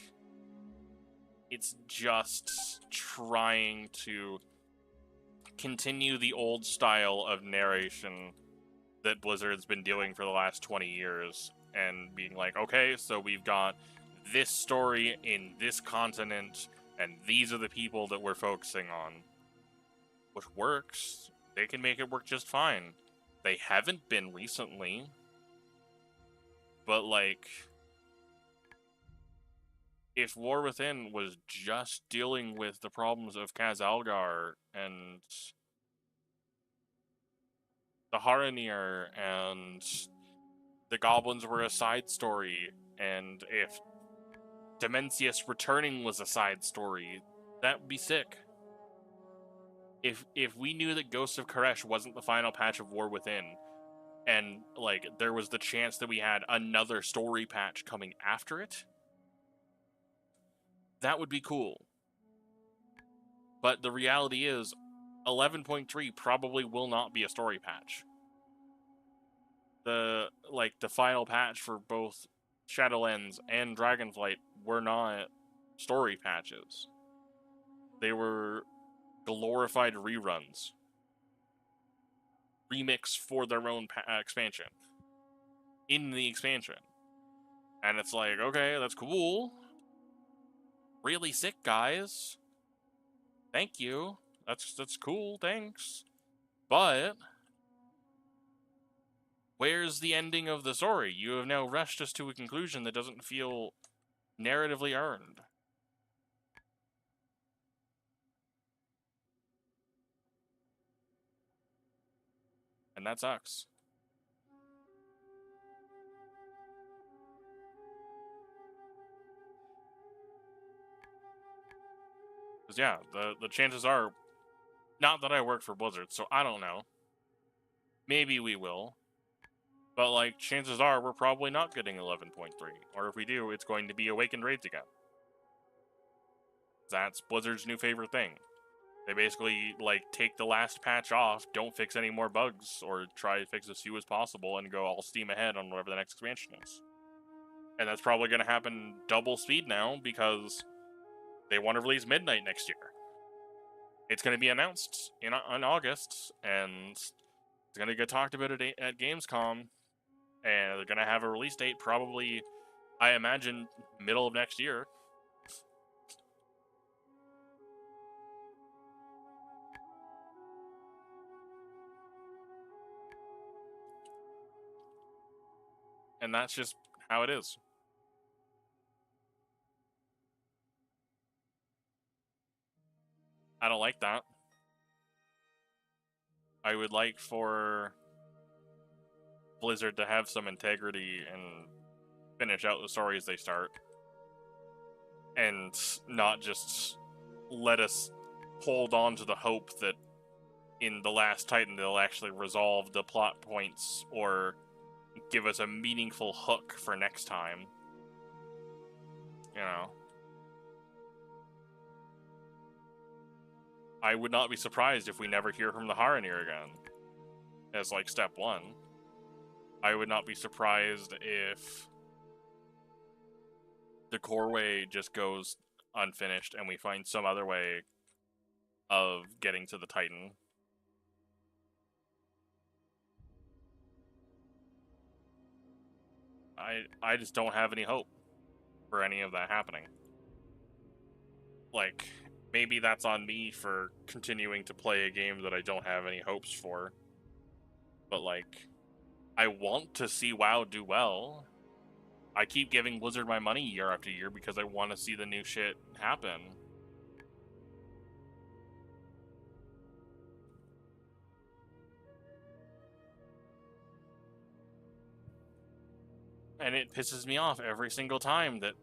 it's just trying to continue the old style of narration that Blizzard's been doing for the last 20 years and being like, okay, so we've got this story in this continent and these are the people that we're focusing on. Which works. They can make it work just fine. They haven't been recently. But, like, if War Within was just dealing with the problems of Khaz-Algar and the Haranir and the goblins were a side story, and if Demencius returning was a side story, that would be sick. If we knew that Ghost of Koresh wasn't the final patch of War Within, and, like, there was the chance that we had another story patch coming after it, that would be cool. But the reality is, 11.3 probably will not be a story patch. The final patch for both Shadowlands and Dragonflight were not story patches. They were glorified reruns. Remix for their own expansion. In the expansion. And it's like, okay, that's cool. Really sick, guys. Thank you. That's cool, thanks. But where's the ending of the story? You have now rushed us to a conclusion that doesn't feel narratively earned. And that sucks. Because, yeah, the chances are, not that I work for Blizzard, so I don't know. Maybe we will. But, like, chances are we're probably not getting 11.3. Or if we do, it's going to be Awakened Raids again. That's Blizzard's new favorite thing. They basically, like, take the last patch off, don't fix any more bugs, or try to fix as few as possible, and go all steam ahead on whatever the next expansion is. And that's probably going to happen double speed now, because they want to release Midnight next year. It's going to be announced in August, and it's going to get talked about at Gamescom, and they're going to have a release date probably, I imagine, middle of next year. And that's just how it is. I don't like that. I would like for Blizzard to have some integrity and finish out the stories they start. And not just let us hold on to the hope that in The Last Titan they'll actually resolve the plot points or give us a meaningful hook for next time. You know. I would not be surprised if we never hear from the Haranir again. As, like, step one. I would not be surprised if the core way just goes unfinished and we find some other way of getting to the Titan. I just don't have any hope for any of that happening. Like, maybe that's on me for continuing to play a game that I don't have any hopes for. But, like, I want to see WoW do well. I keep giving Blizzard my money year after year because I want to see the new shit happen. And it pisses me off every single time that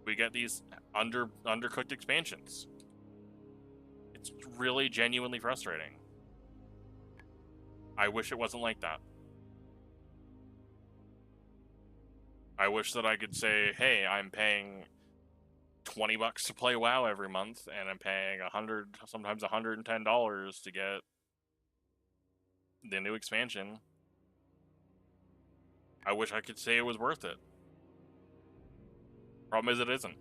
we get these undercooked expansions. It's really genuinely frustrating. I wish it wasn't like that. I wish that I could say, hey, I'm paying $20 to play WoW every month, and I'm paying $100, sometimes $110 to get the new expansion. I wish I could say it was worth it. Problem is, it isn't.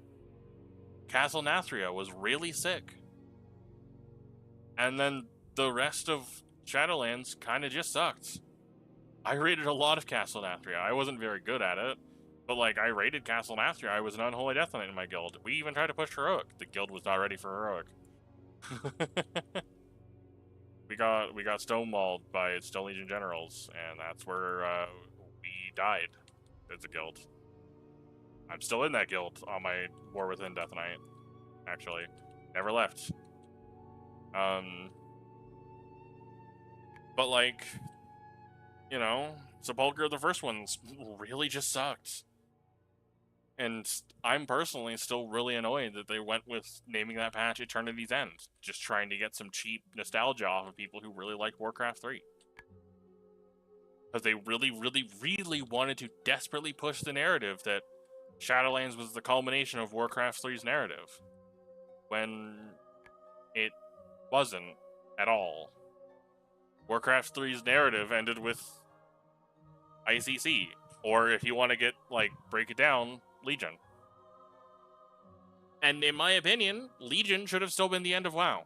Castle Nathria was really sick. And then the rest of Shadowlands kind of just sucked. I raided a lot of Castle Nathria. I wasn't very good at it, but like I raided Castle Nathria. I was an Unholy Death Knight in my guild. We even tried to push Heroic. The guild was not ready for Heroic. we got stonewalled by Stone Legion generals, and that's where we died as a guild. I'm still in that guild on my War Within Death Knight. Actually, never left. But like, you know, Sepulchre, the first ones really just sucked. And I'm personally still really annoyed that they went with naming that patch Eternity's End, just trying to get some cheap nostalgia off of people who really like Warcraft 3. Because they really, really, really wanted to desperately push the narrative that Shadowlands was the culmination of Warcraft 3's narrative, when it wasn't at all. Warcraft 3's narrative ended with ICC, or if you want to get, like, break it down, Legion. And in my opinion, Legion should have still been the end of WoW.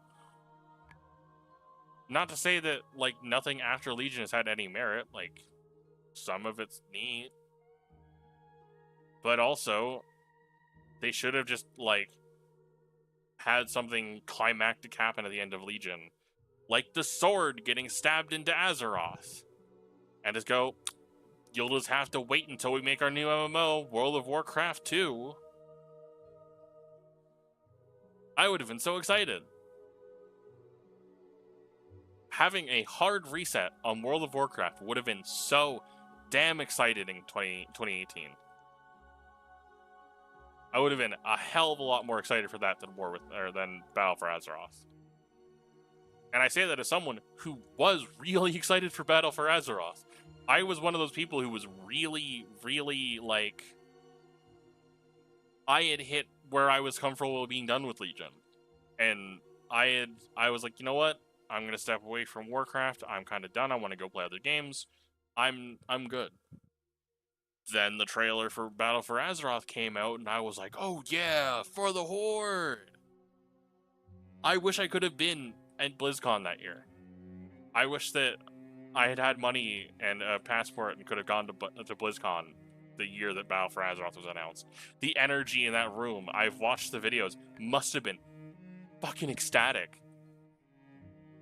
Not to say that, like, nothing after Legion has had any merit, like, some of it's neat. But also, they should have just, like, had something climactic happen at the end of Legion. Like the sword getting stabbed into Azeroth. And just go, you'll just have to wait until we make our new MMO, World of Warcraft 2. I would have been so excited. Having a hard reset on World of Warcraft would have been so damn excited in 2018. I would have been a hell of a lot more excited for that than Battle for Azeroth. And I say that as someone who was really excited for Battle for Azeroth. I was one of those people who was really, really, like, I had hit where I was comfortable being done with Legion. And I was like, you know what? I'm going to step away from Warcraft. I'm kind of done. I want to go play other games. I'm good. Then the trailer for Battle for Azeroth came out, and I was like, oh yeah, for the Horde! I wish I could have been at BlizzCon that year. I wish that I had had money and a passport and could have gone to BlizzCon the year that Battle for Azeroth was announced. The energy in that room, I've watched the videos, must have been fucking ecstatic.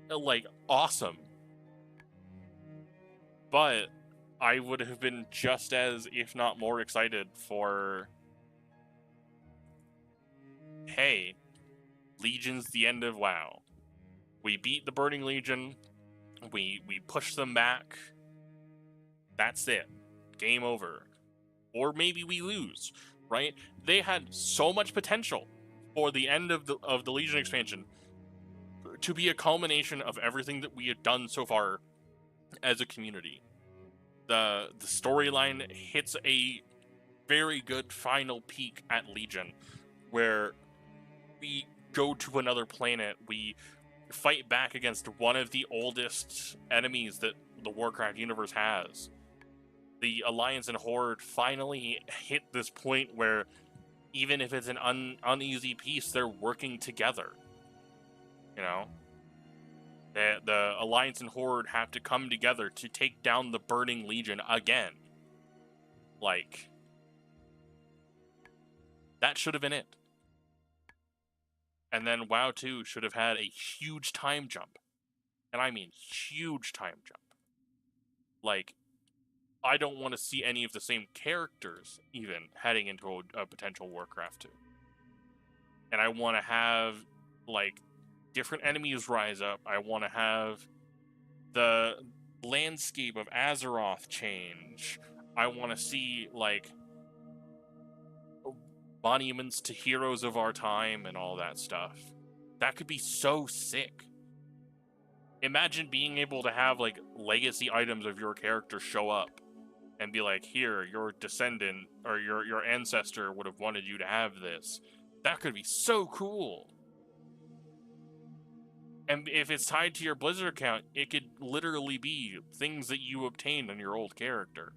Like, awesome. But I would have been just as, if not more, excited for, hey, Legion's the end of WoW. We beat the Burning Legion. We push them back. That's it. Game over. Or maybe we lose, right? They had so much potential for the end of the Legion expansion to be a culmination of everything that we had done so far as a community. The storyline hits a very good final peak at Legion, where we go to another planet, we fight back against one of the oldest enemies that the Warcraft universe has. The Alliance and Horde finally hit this point where, even if it's an uneasy peace, they're working together. You know? The Alliance and Horde have to come together to take down the Burning Legion again. Like, that should have been it. And then WoW 2 should have had a huge time jump. And I mean huge time jump. Like, I don't want to see any of the same characters even heading into a potential Warcraft 2. And I want to have, like, different enemies rise up. I want to have the landscape of Azeroth change. I want to see, like, monuments to heroes of our time and all that stuff. That could be so sick. Imagine being able to have, like, legacy items of your character show up and be like, here, your descendant or your ancestor would have wanted you to have this. That could be so cool. And if it's tied to your Blizzard account, it could literally be things that you obtained on your old character.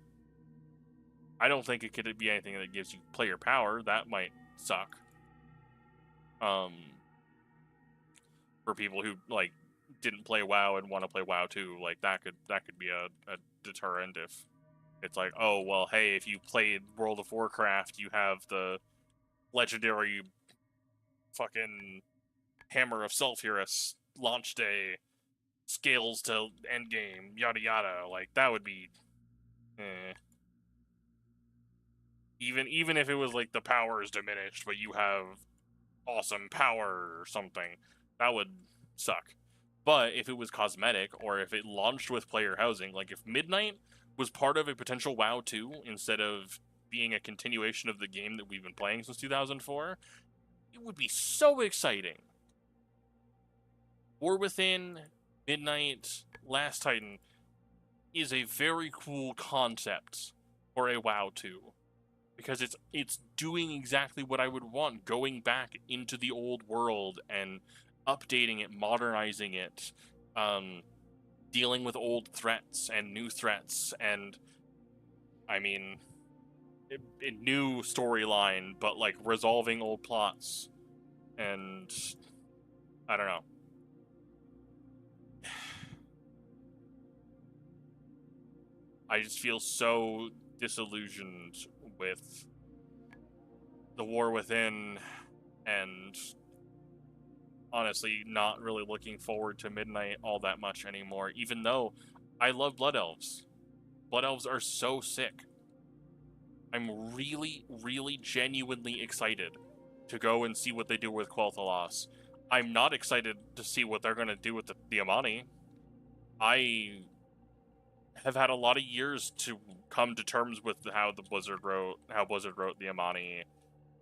I don't think it could be anything that gives you player power. That might suck. For people who, like, didn't play WoW and want to play WoW 2, like that could be a deterrent if it's like, oh well, hey, if you played World of Warcraft, you have the legendary fucking Hammer of Sulfurous launch day, scales to end game, yada yada. Like that would be, eh. Even if it was like the power is diminished, but you have awesome power or something, that would suck. But if it was cosmetic, or if it launched with player housing, like if Midnight was part of a potential WoW 2 instead of being a continuation of the game that we've been playing since 2004, it would be so exciting. War Within, Midnight, Last Titan is a very cool concept for a WoW 2. Because it's doing exactly what I would want, going back into the old world and updating it, modernizing it, dealing with old threats and new threats, and I mean, a new storyline, but like resolving old plots, and I don't know. I just feel so disillusioned with the War Within, and honestly not really looking forward to Midnight all that much anymore, even though I love Blood Elves. Blood Elves are so sick. I'm really, really genuinely excited to go and see what they do with Quel'Thalas. I'm not excited to see what they're going to do with the Amani. I have had a lot of years to come to terms with how Blizzard wrote the Amani,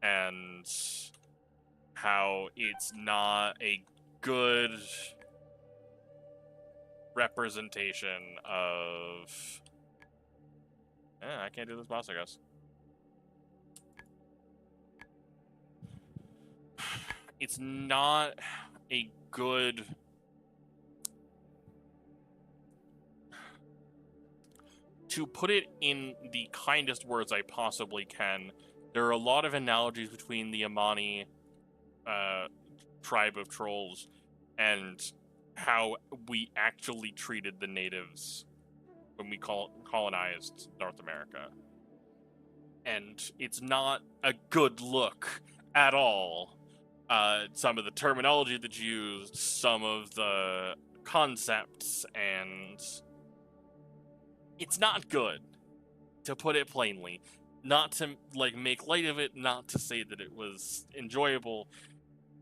and how it's not a good representation of... I can't do this boss, I guess. It's not a good... To put it in the kindest words I possibly can, there are a lot of analogies between the Amani tribe of trolls and how we actually treated the natives when we colonized North America. And it's not a good look at all. Some of the terminology that's used, some of the concepts, and it's not good, to put it plainly. Not to like make light of it, not to say that it was enjoyable.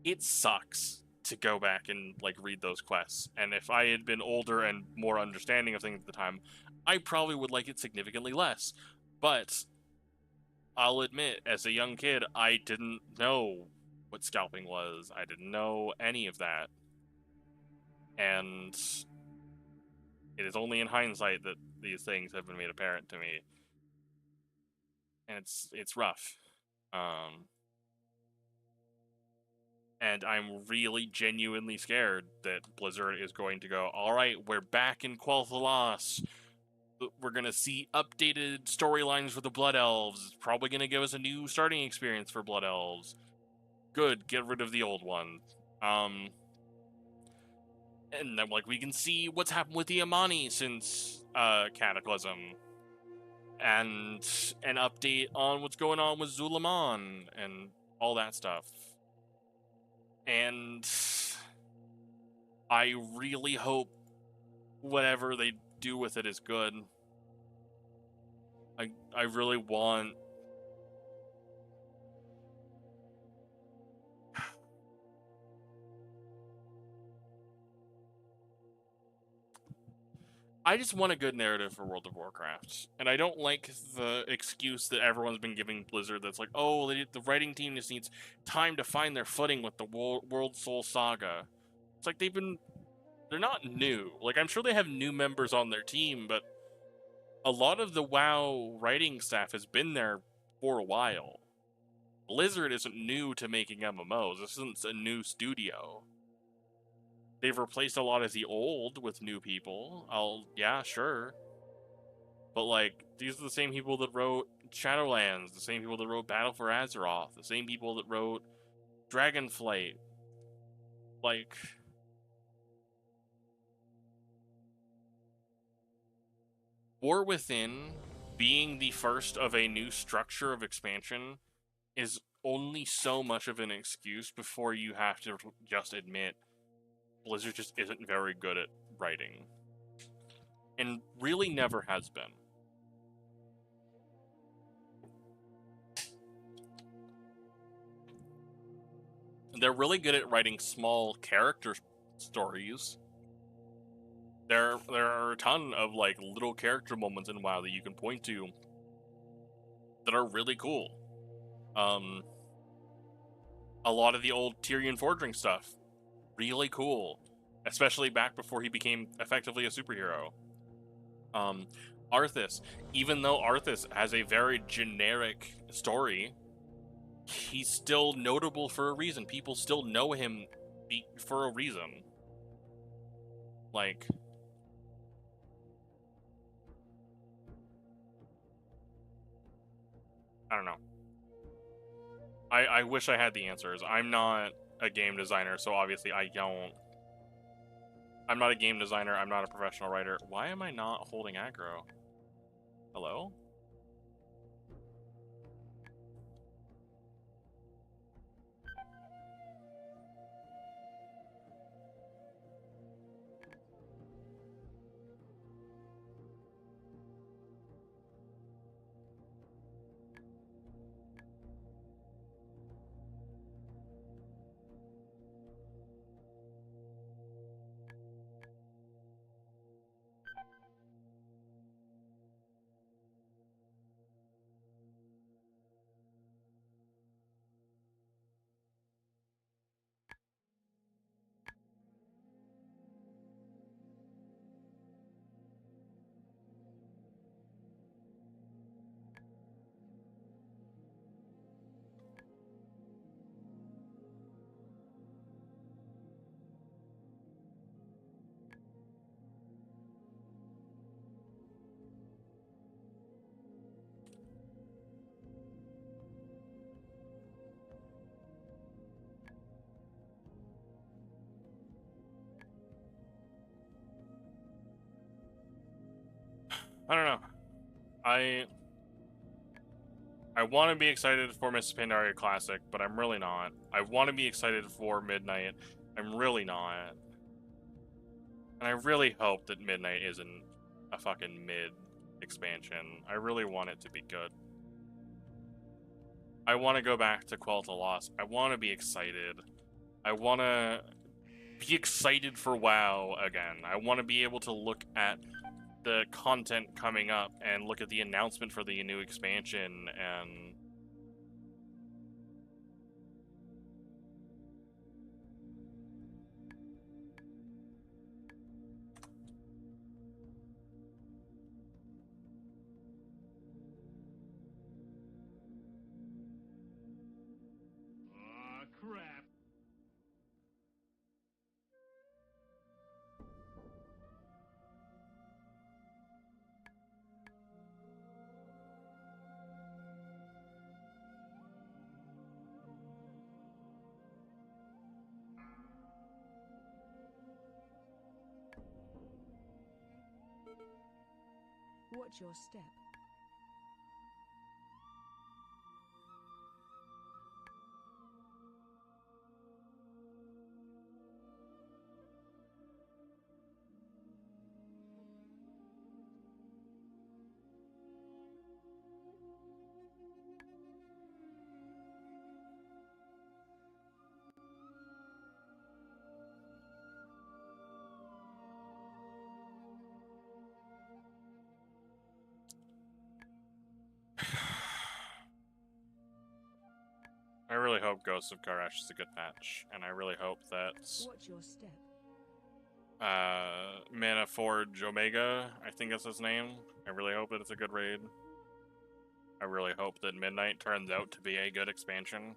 It sucks to go back and like read those quests. And if I had been older and more understanding of things at the time, I probably would like it significantly less. But I'll admit, as a young kid, I didn't know what scalping was. I didn't know any of that. And it is only in hindsight that these things have been made apparent to me. And it's rough. And I'm really genuinely scared that Blizzard is going to go, all right, we're back in Quel'Thalas. We're going to see updated storylines for the Blood Elves. It's probably going to give us a new starting experience for Blood Elves. Good, get rid of the old one. And then, like, we can see what's happened with the Amani since Cataclysm. And an update on what's going on with Zulaman and all that stuff. And I really hope whatever they do with it is good. I really want... I just want a good narrative for World of Warcraft. And I don't like the excuse that everyone's been giving Blizzard that's like, oh, the writing team just needs time to find their footing with the World Soul Saga. It's like they're not new. Like, I'm sure they have new members on their team, but a lot of the WoW writing staff has been there for a while. Blizzard isn't new to making MMOs. This isn't a new studio. They've replaced a lot of the old with new people. Yeah, sure. But, like, these are the same people that wrote Shadowlands, the same people that wrote Battle for Azeroth, the same people that wrote Dragonflight. Like, War Within being the first of a new structure of expansion is only so much of an excuse before you have to just admit Blizzard just isn't very good at writing. And really never has been. They're really good at writing small character stories. There are a ton of like little character moments in WoW that you can point to that are really cool. A lot of the old Tyrion Forging stuff, really cool, especially back before he became effectively a superhero. Arthas, even though Arthas has a very generic story, he's still notable for a reason. People still know him for a reason. Like, I don't know. I wish I had the answers. I'm not a game designer, so obviously I don't. I'm not a game designer. I'm not a professional writer. Why am I not holding aggro? Hello? I don't know. I want to be excited for Miss Pandaria Classic, but I'm really not. I want to be excited for Midnight. I'm really not. And I really hope that Midnight isn't a fucking mid expansion. I really want it to be good. I want to go back to Quell to Lost. I want to be excited. I want to be excited for WoW again. I want to be able to look at the content coming up and look at the announcement for the new expansion and Crap. Watch your step. I really hope Ghosts of Karash is a good patch, and I really hope that Watch your step. Mana Forge Omega, I think that's his name. I really hope that it's a good raid. I really hope that Midnight turns out to be a good expansion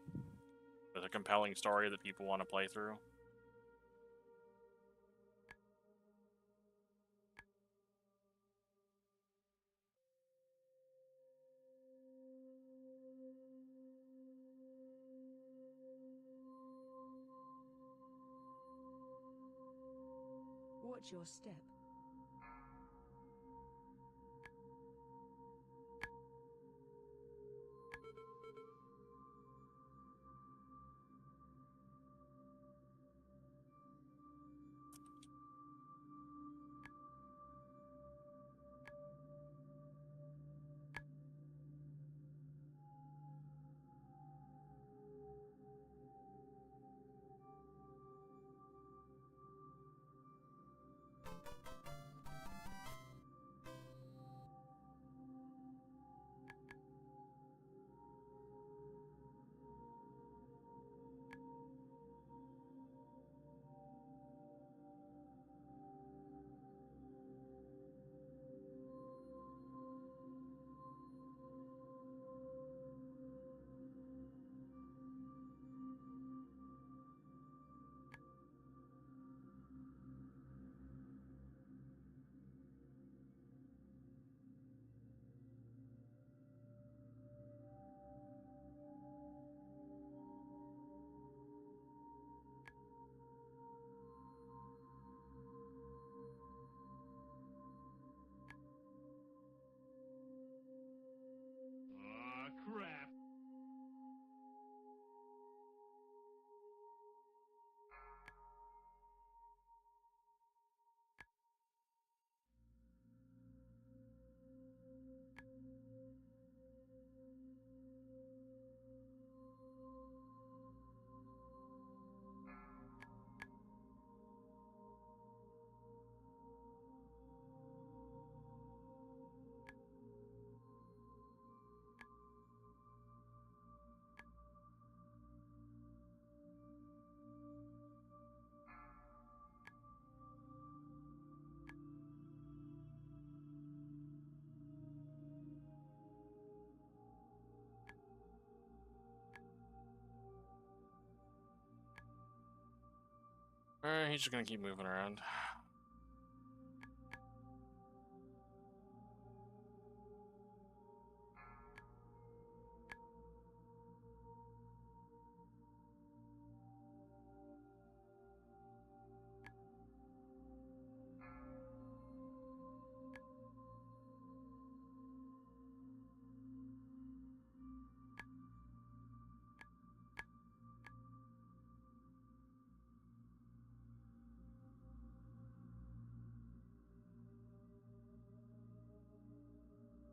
with a compelling story that people want to play through. Watch your step. He's just gonna keep moving around.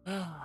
Aw,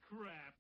crap.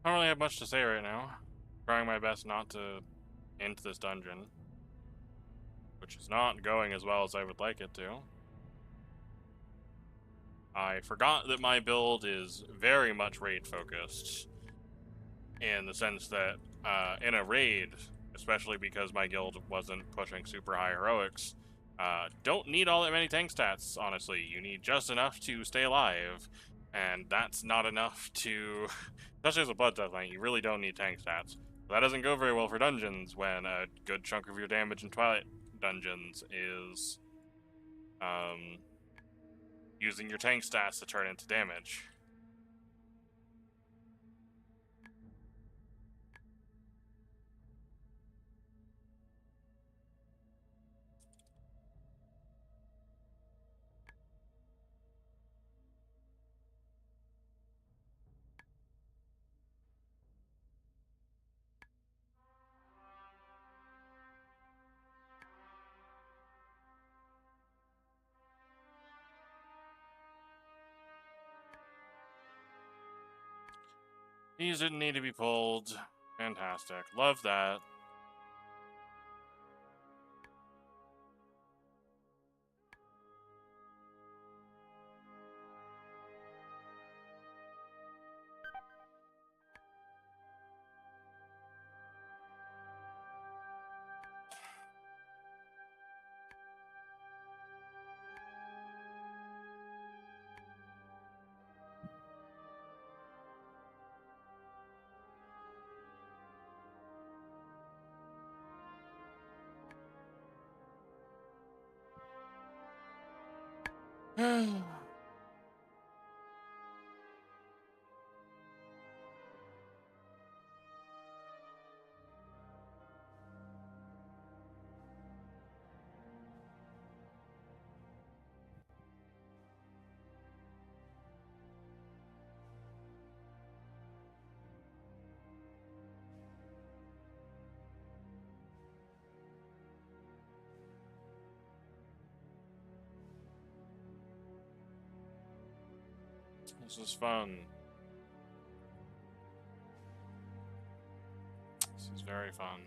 I don't really have much to say right now. Trying my best not to enter this dungeon, which is not going as well as I would like it to. I forgot that my build is very much raid focused, in the sense that in a raid, especially because my guild wasn't pushing super high heroics, don't need all that many tank stats, honestly. You need just enough to stay alive, and that's not enough to... Especially as a Blood Death Knight, you really don't need tank stats. That doesn't go very well for dungeons when a good chunk of your damage in Twilight dungeons is using your tank stats to turn into damage. These didn't need to be pulled. Fantastic. Love that. This is fun. This is very fun.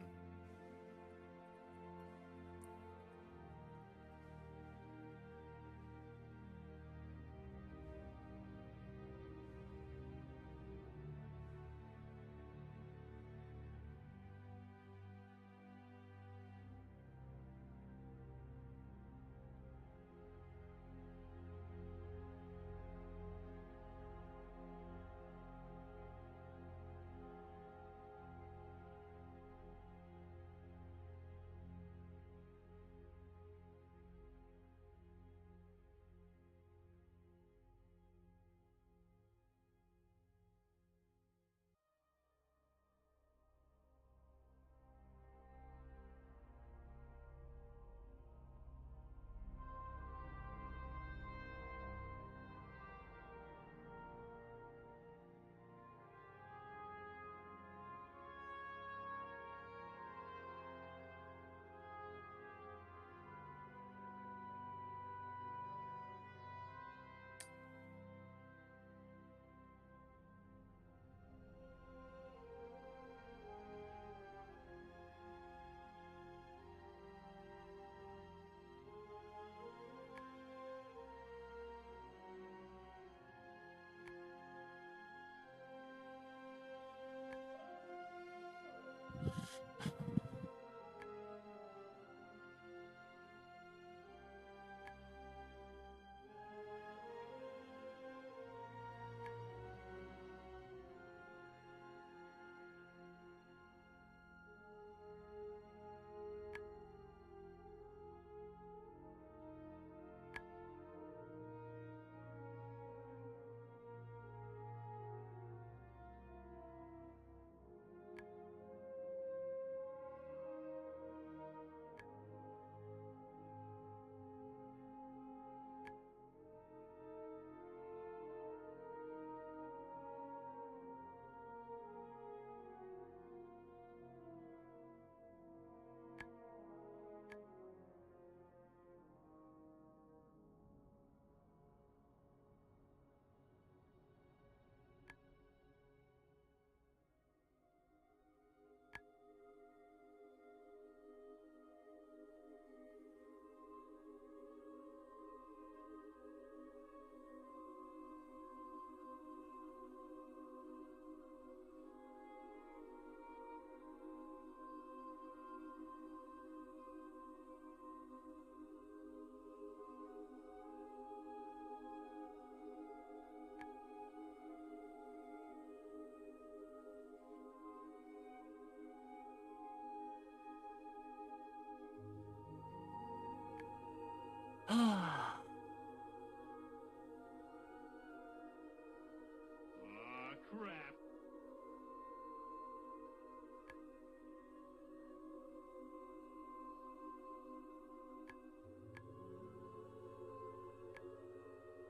Crap.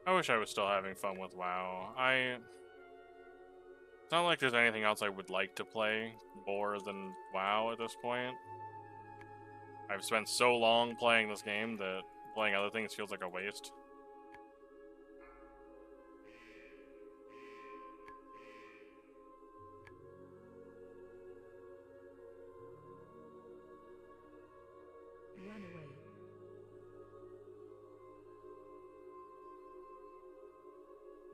I wish I was still having fun with WoW. It's not like there's anything else I would like to play more than WoW at this point. I've spent so long playing this game that playing other things feels like a waste.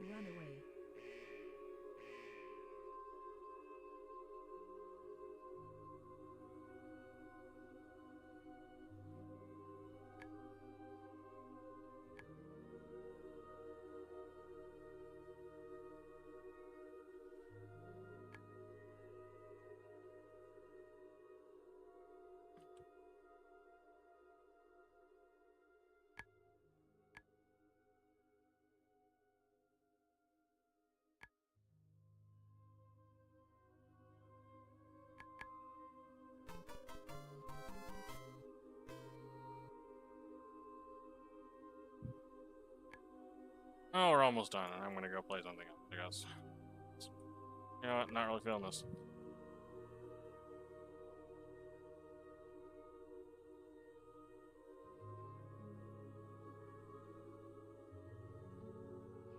Run away. Oh, we're almost done, and I'm gonna go play something else, I guess. You know what? Not really feeling this.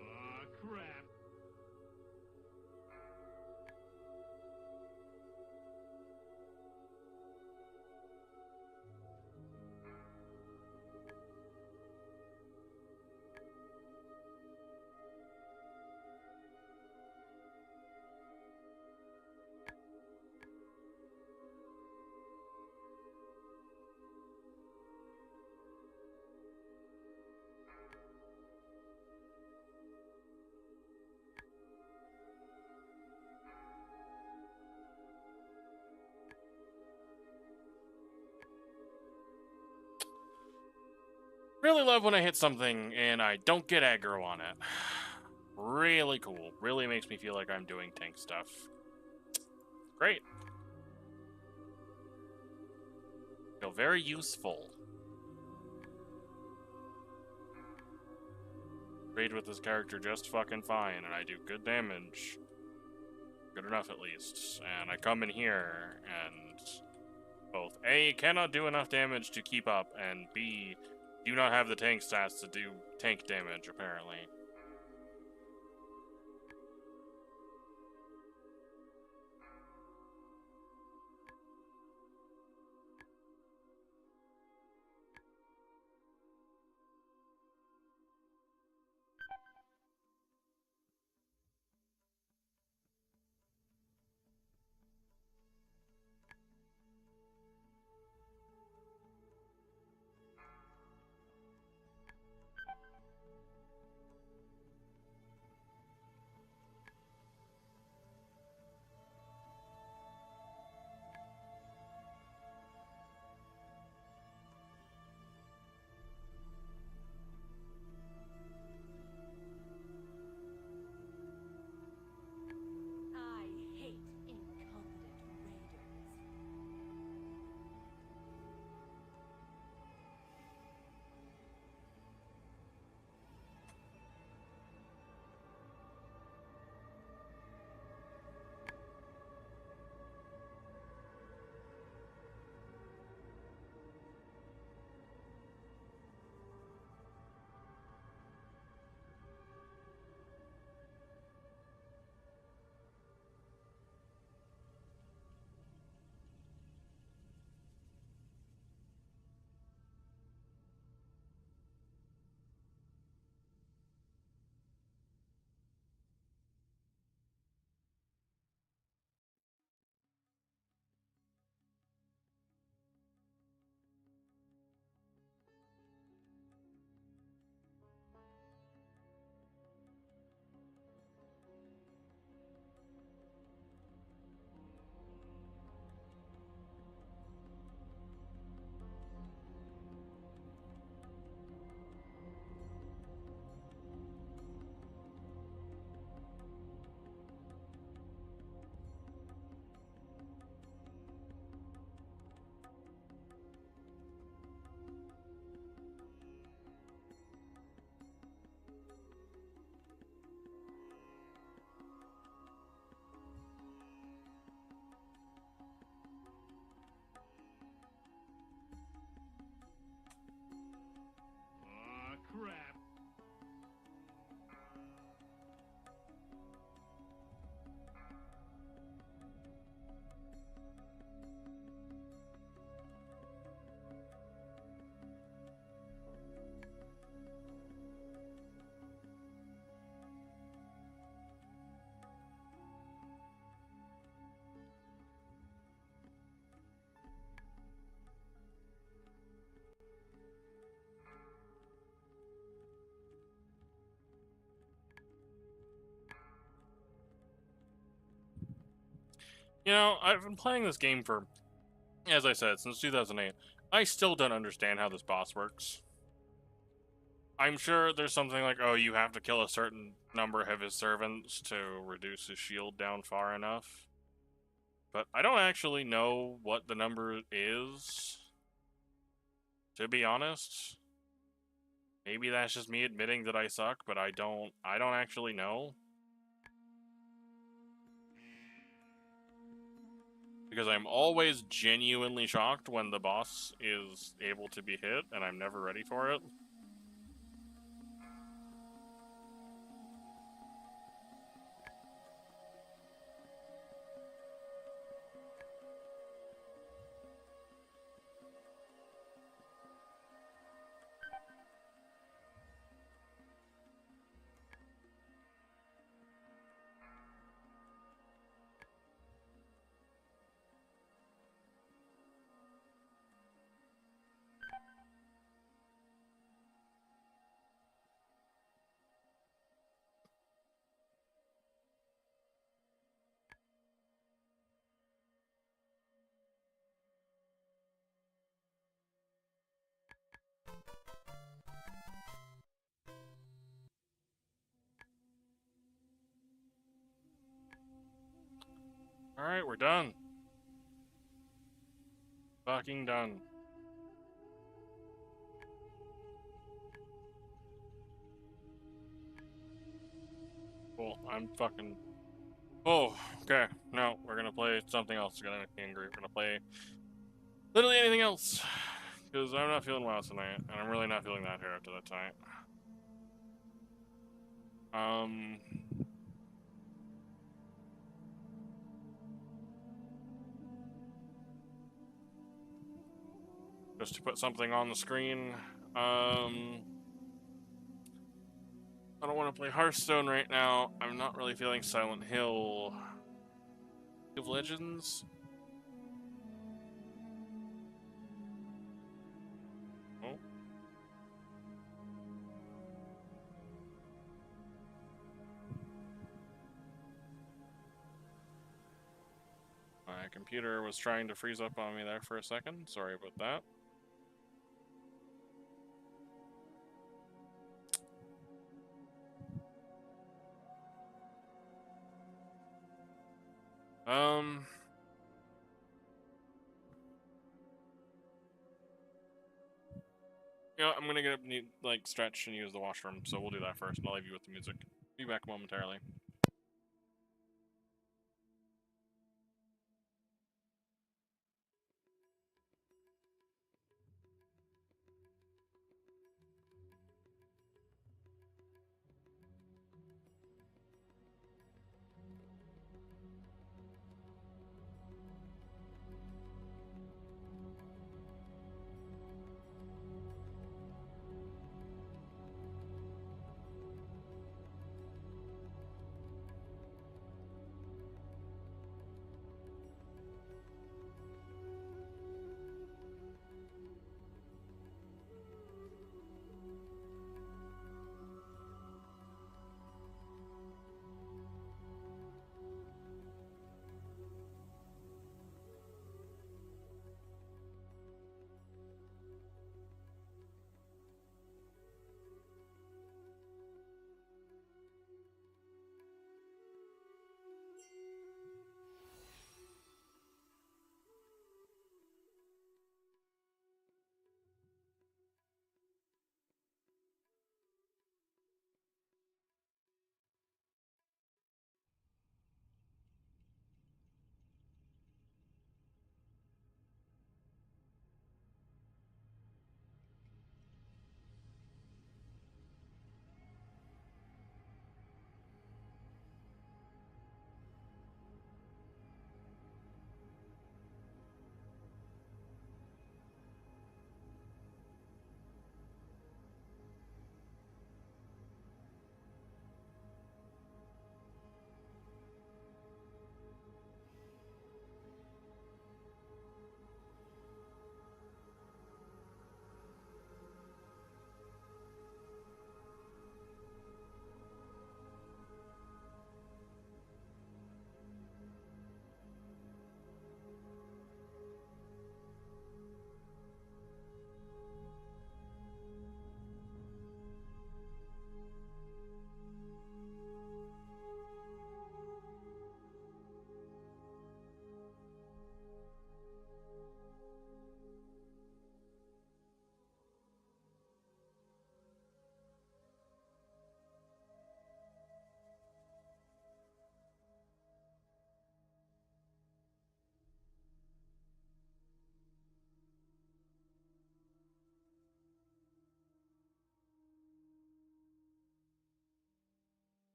Aw, crap. Really love when I hit something and I don't get aggro on it. Really cool. Really makes me feel like I'm doing tank stuff. Great. Feel very useful. Raid with this character just fucking fine, and I do good damage. Good enough, at least. And I come in here, and both A, cannot do enough damage to keep up, and B, do not have the tank stats to do tank damage, apparently. You know, I've been playing this game for, as I said, since 2008. I still don't understand how this boss works. I'm sure there's something like, oh, you have to kill a certain number of his servants to reduce his shield down far enough. But I don't actually know what the number is, to be honest. Maybe that's just me admitting that I suck, but I don't actually know. Because I'm always genuinely shocked when the boss is able to be hit, and I'm never ready for it. Alright, we're done. Fucking done. Cool, I'm fucking... Oh, okay. No, we're gonna play something else. We're gonna make me angry. We're gonna play literally anything else. Because I'm not feeling WoW tonight, and I'm really not feeling that hero after that tonight. Just to put something on the screen. I don't want to play Hearthstone right now. I'm not really feeling Silent Hill. League of Legends? Oh. My computer was trying to freeze up on me there for a second. Sorry about that. You know, I'm gonna get up and like stretch and use the washroom, so we'll do that first, and I'll leave you with the music. Be back momentarily.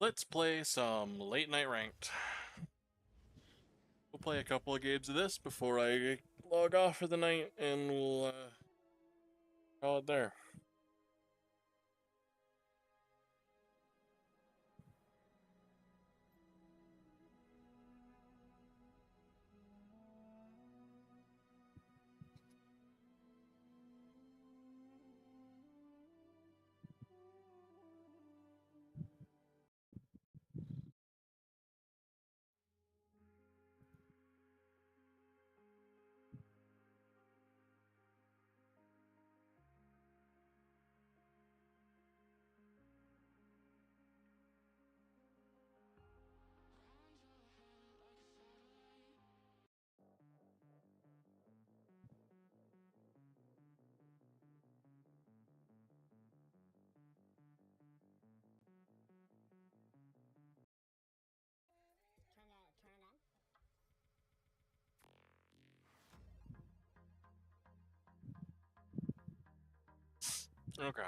Let's play some late night ranked. We'll play a couple of games of this before I log off for the night, and we'll call it there. Okay.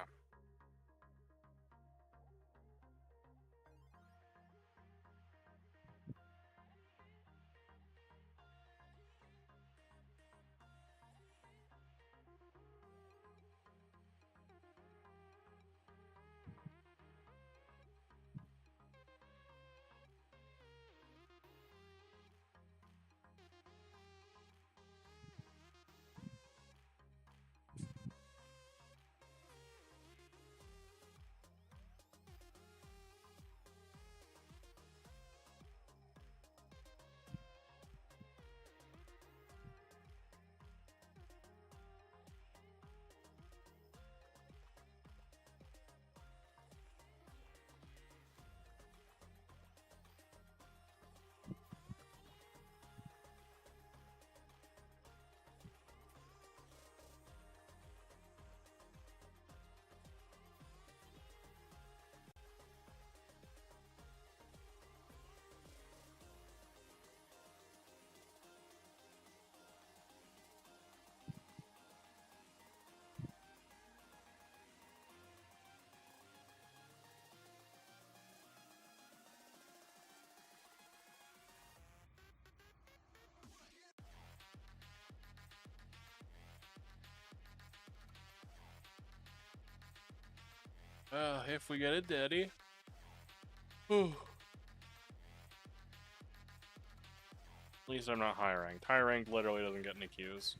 If we get a daddy. At least I'm not high ranked. High ranked literally doesn't get any Qs.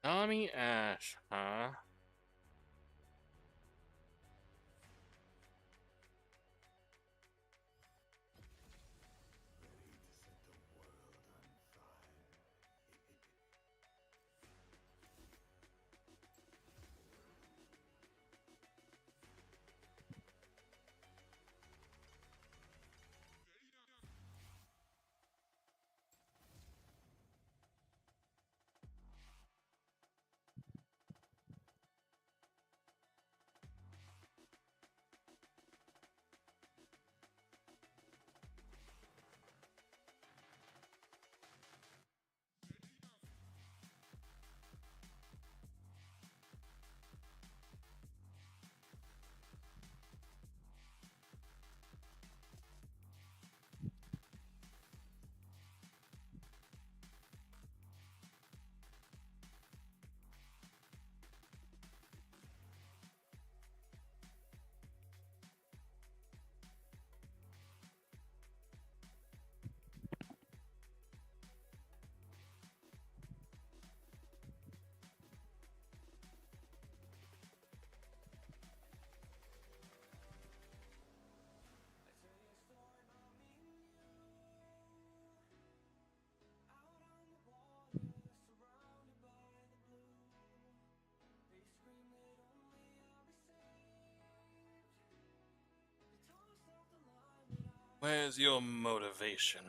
Tommy Ash, huh? Where's your motivation?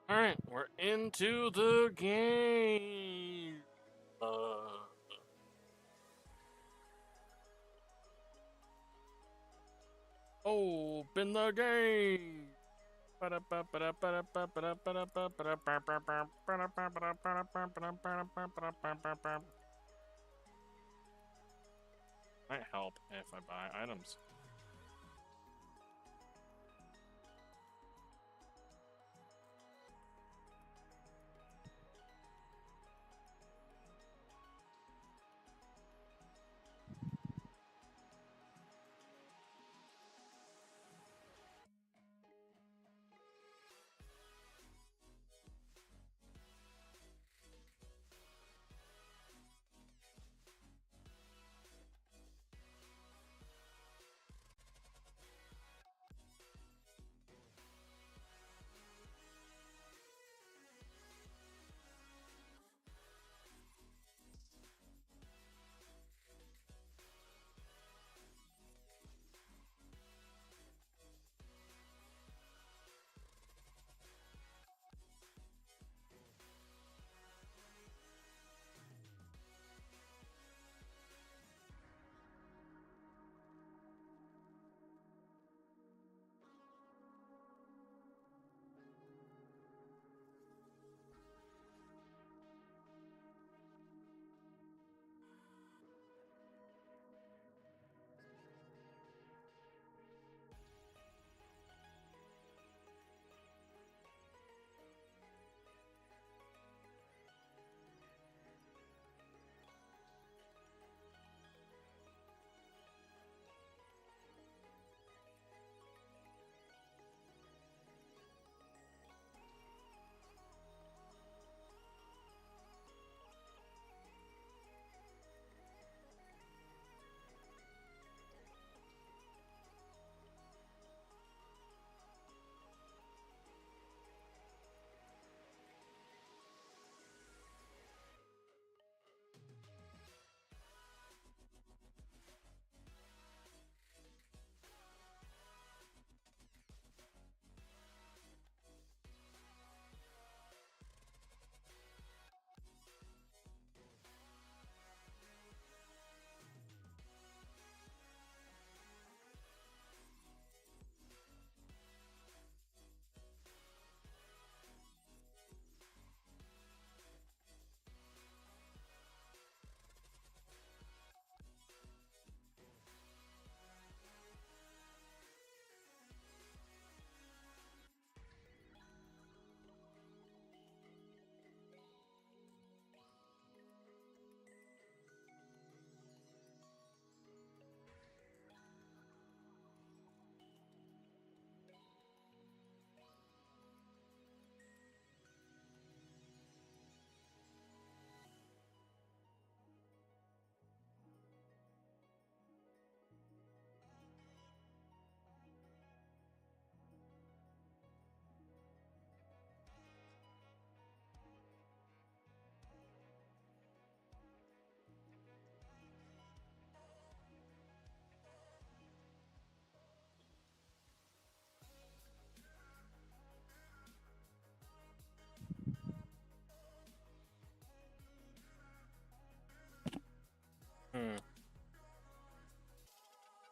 Alright, we're into the game. Open the game. Might help if I buy items.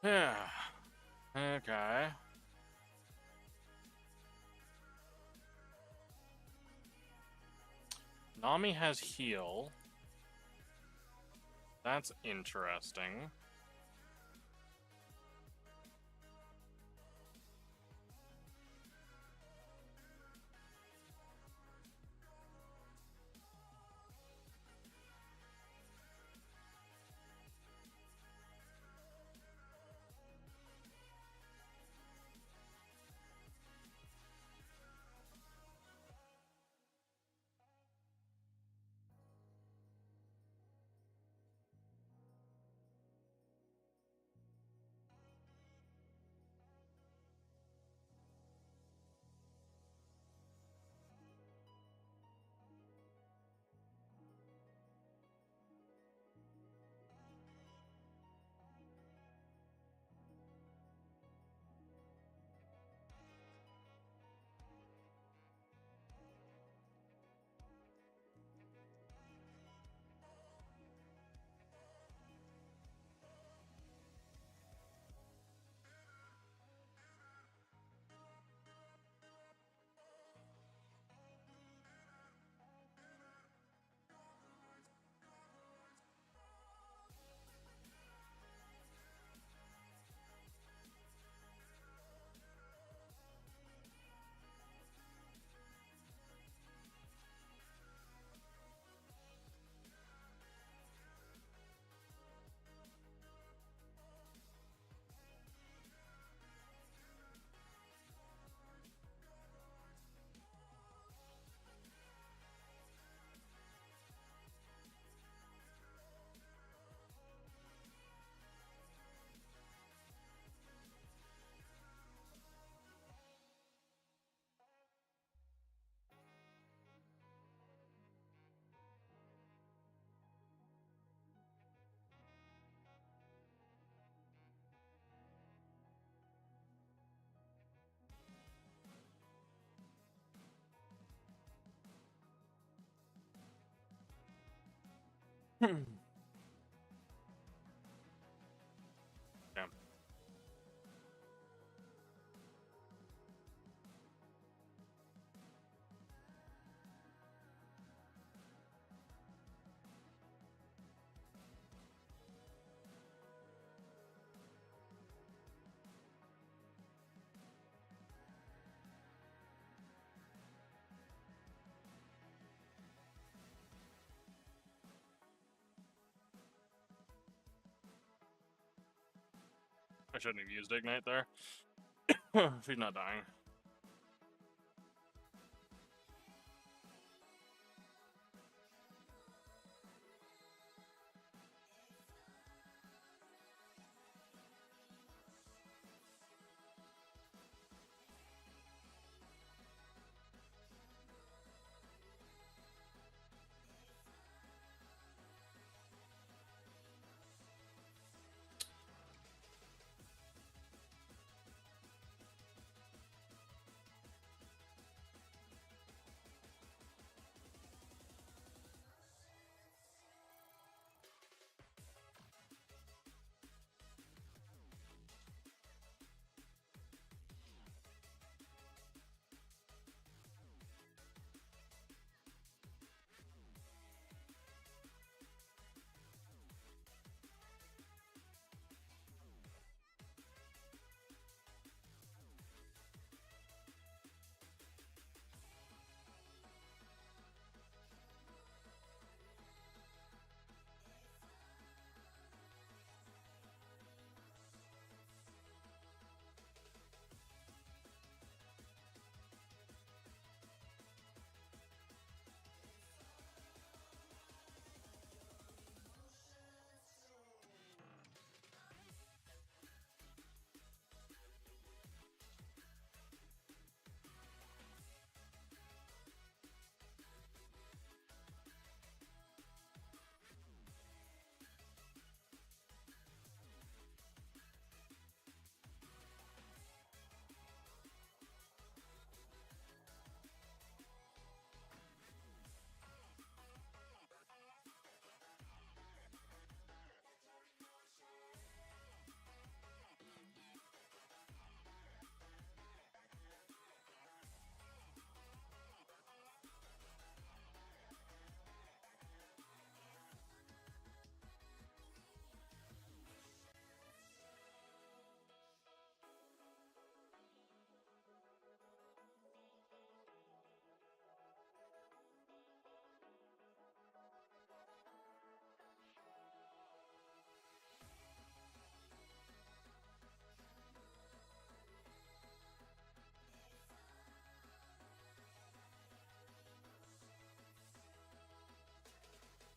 Yeah. Okay. Nami has heal. That's interesting. Damn. I shouldn't have used Ignite there. If he's not dying.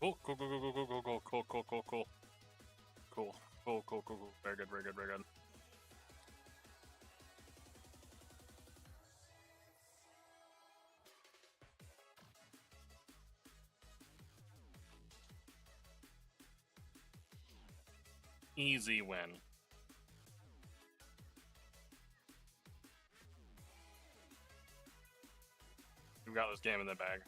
Cool, cool, cool, cool, cool, cool, cool, cool, cool, cool, cool. Cool, cool, cool, cool, cool. Very good, very good, very good. Easy win. We've got this game in the bag.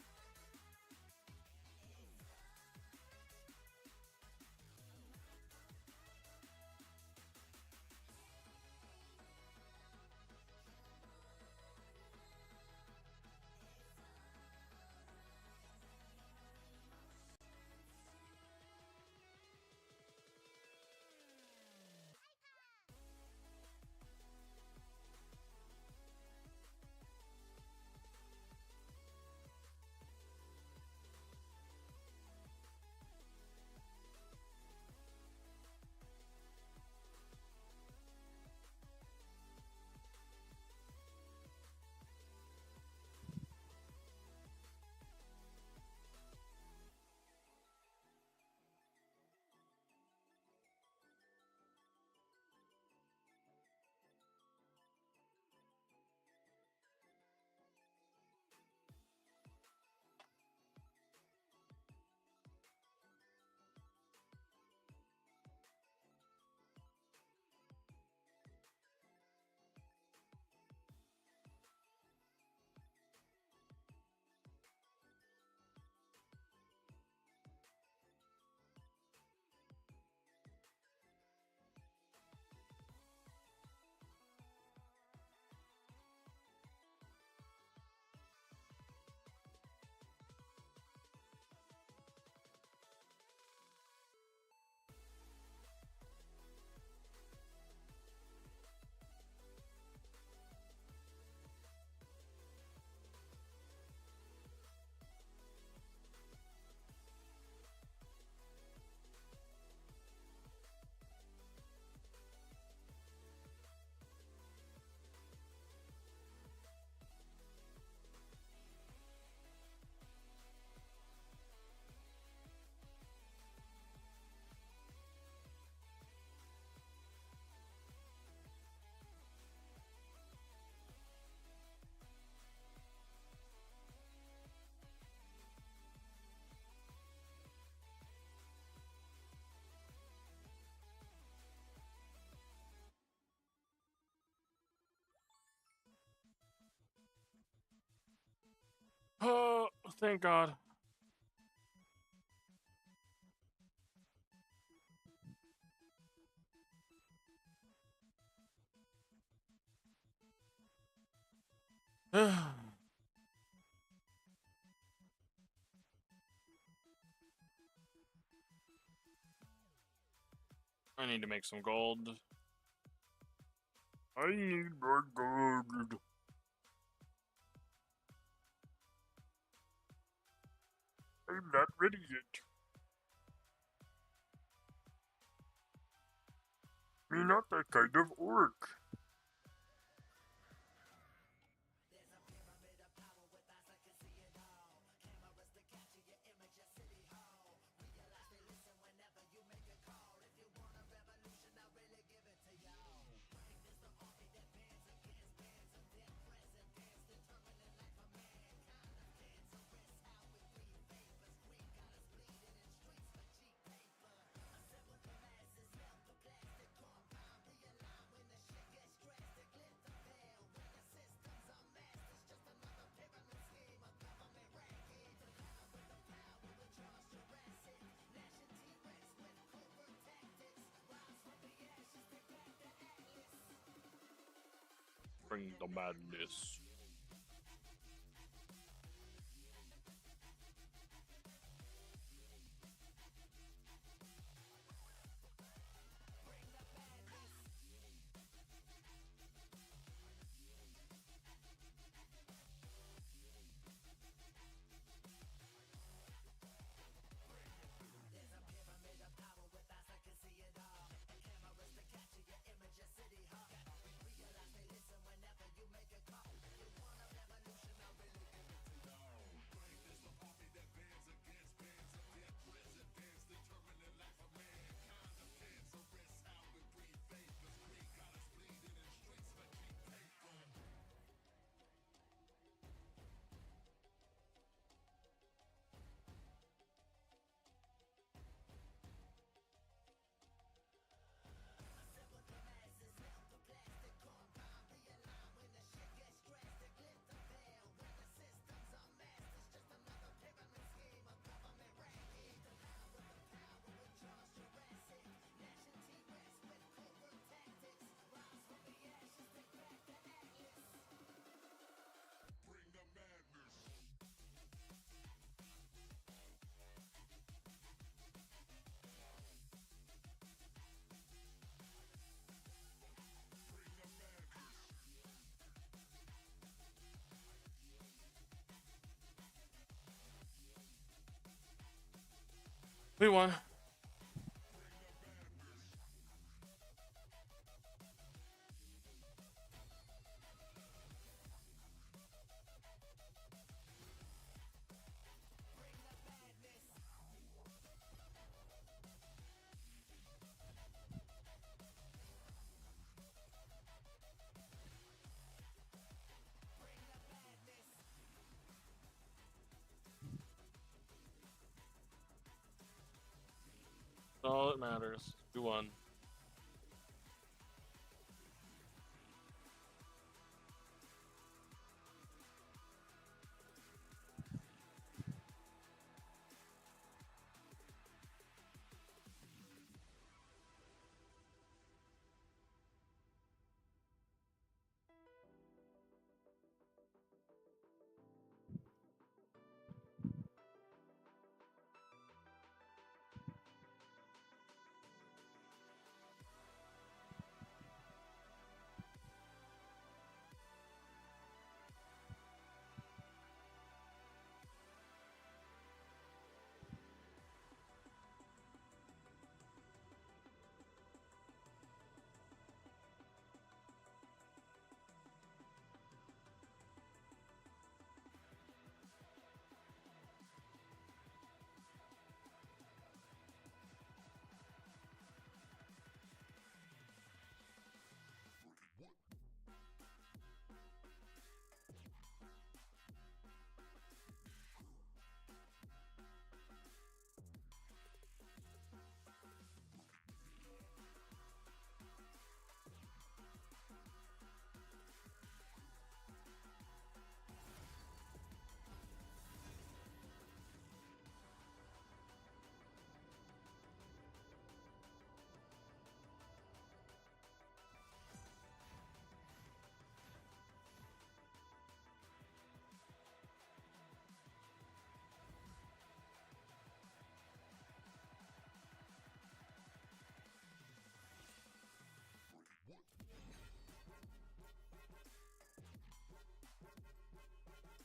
Oh, thank God. I need to make some gold. I need more gold. I'm not ready yet. Me not that kind of orc. Bring the madness. We won. All that matters. We won.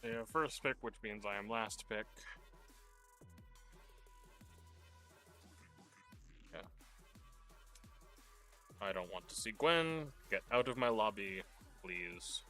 Yeah, first pick, which means I am last pick. Yeah. I don't want to see Gwen. Get out of my lobby, please.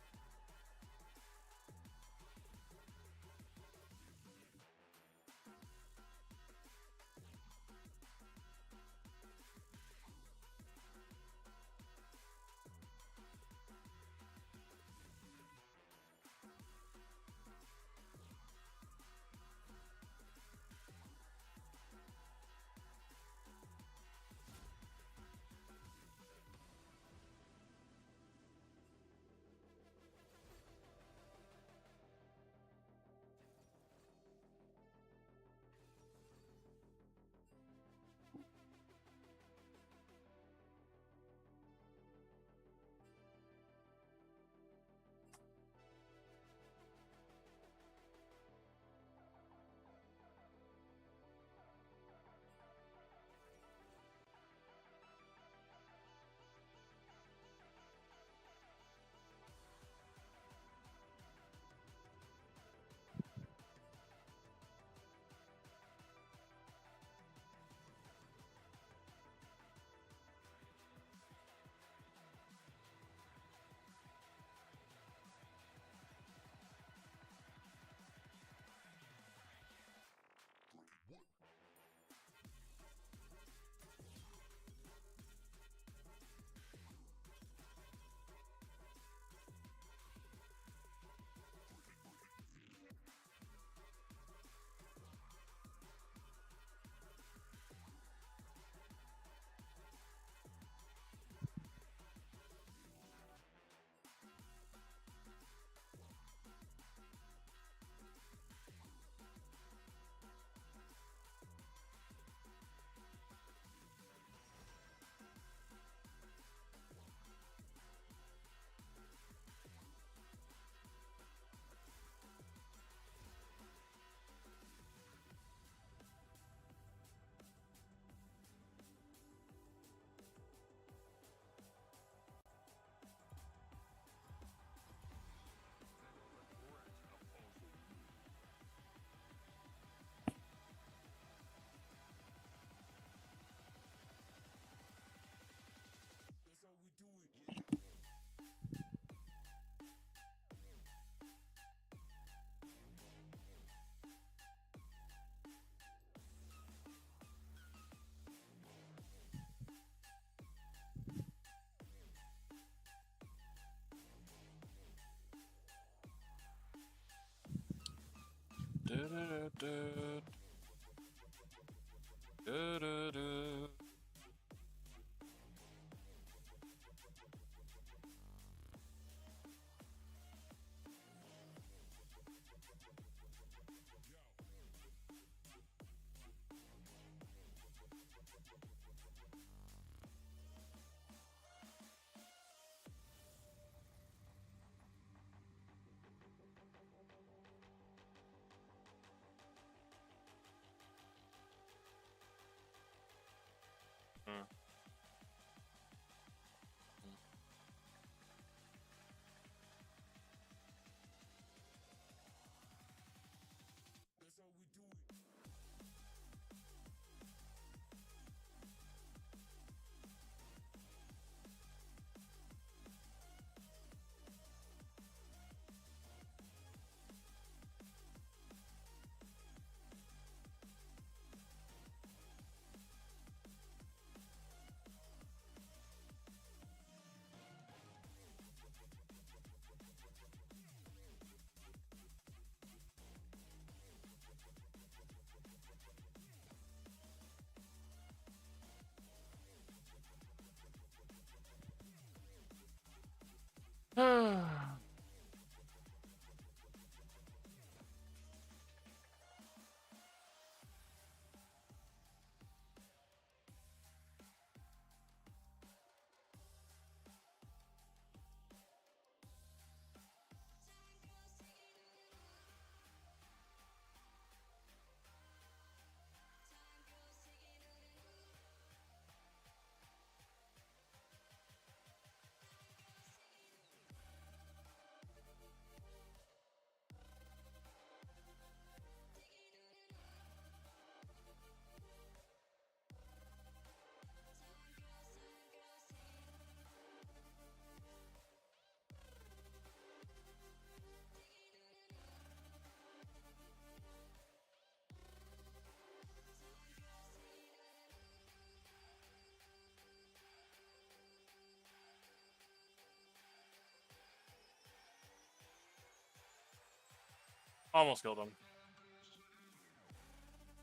Almost killed him.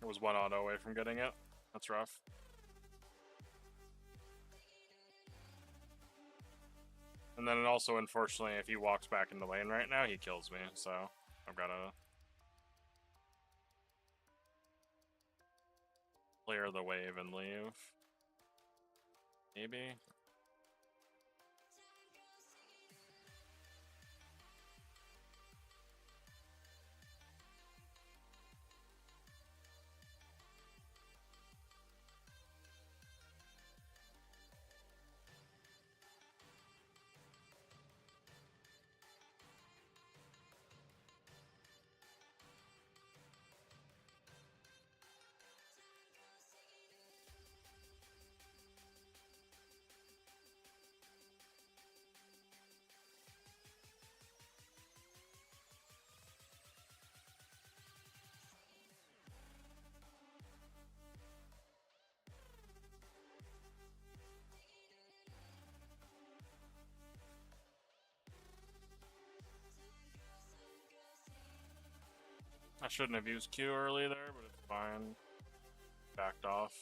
It was one auto away from getting it. That's rough. And then also, unfortunately, if he walks back in the lane right now, he kills me. So I've got to clear the wave and leave. Maybe. I shouldn't have used Q early there, but it's fine. Backed off.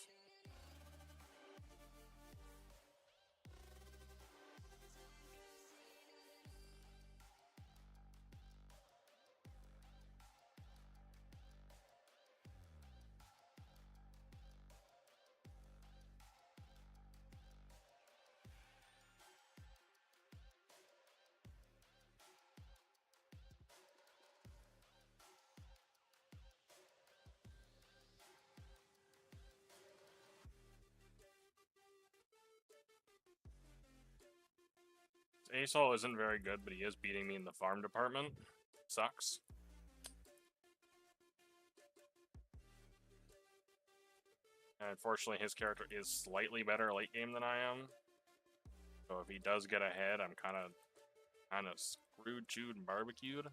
Asol isn't very good, but he is beating me in the farm department. Sucks. And unfortunately, his character is slightly better late game than I am. So if he does get ahead, I'm kind of screwed, chewed, and barbecued.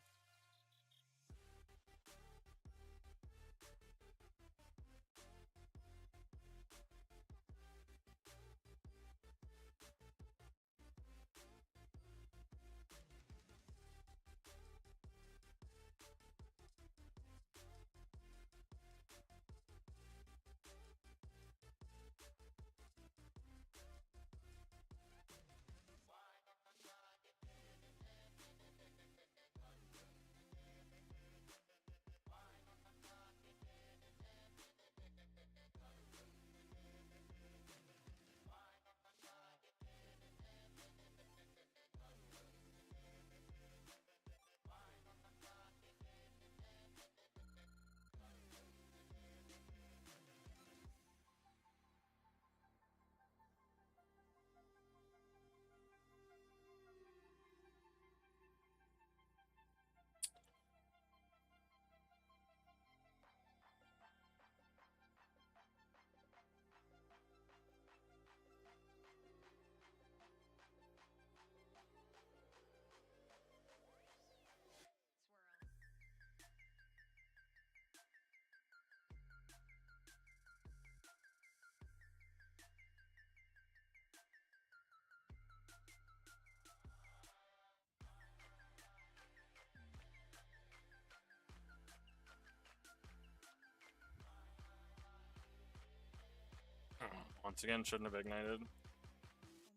Once again, shouldn't have ignited.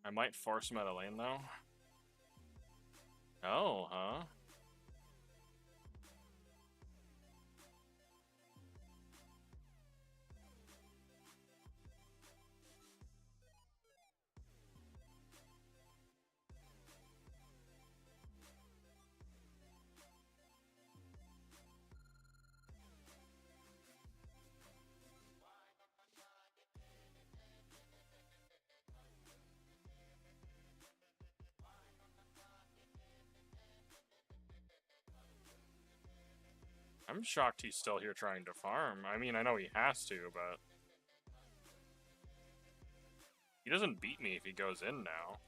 I might force him out of lane though. Oh, huh? I'm shocked he's still here trying to farm. I mean, I know he has to, but he doesn't beat me if he goes in now.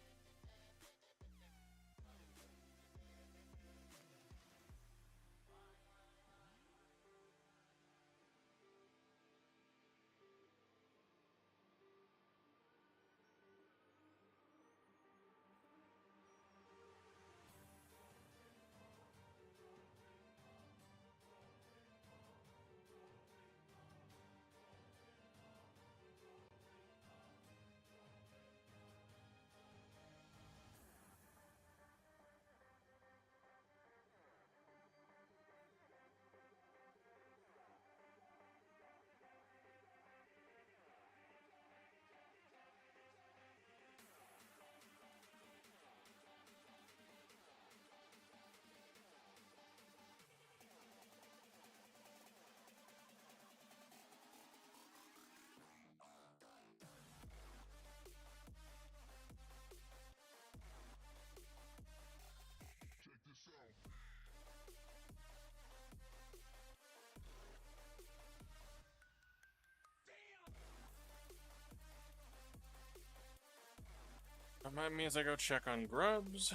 That means I go check on grubs.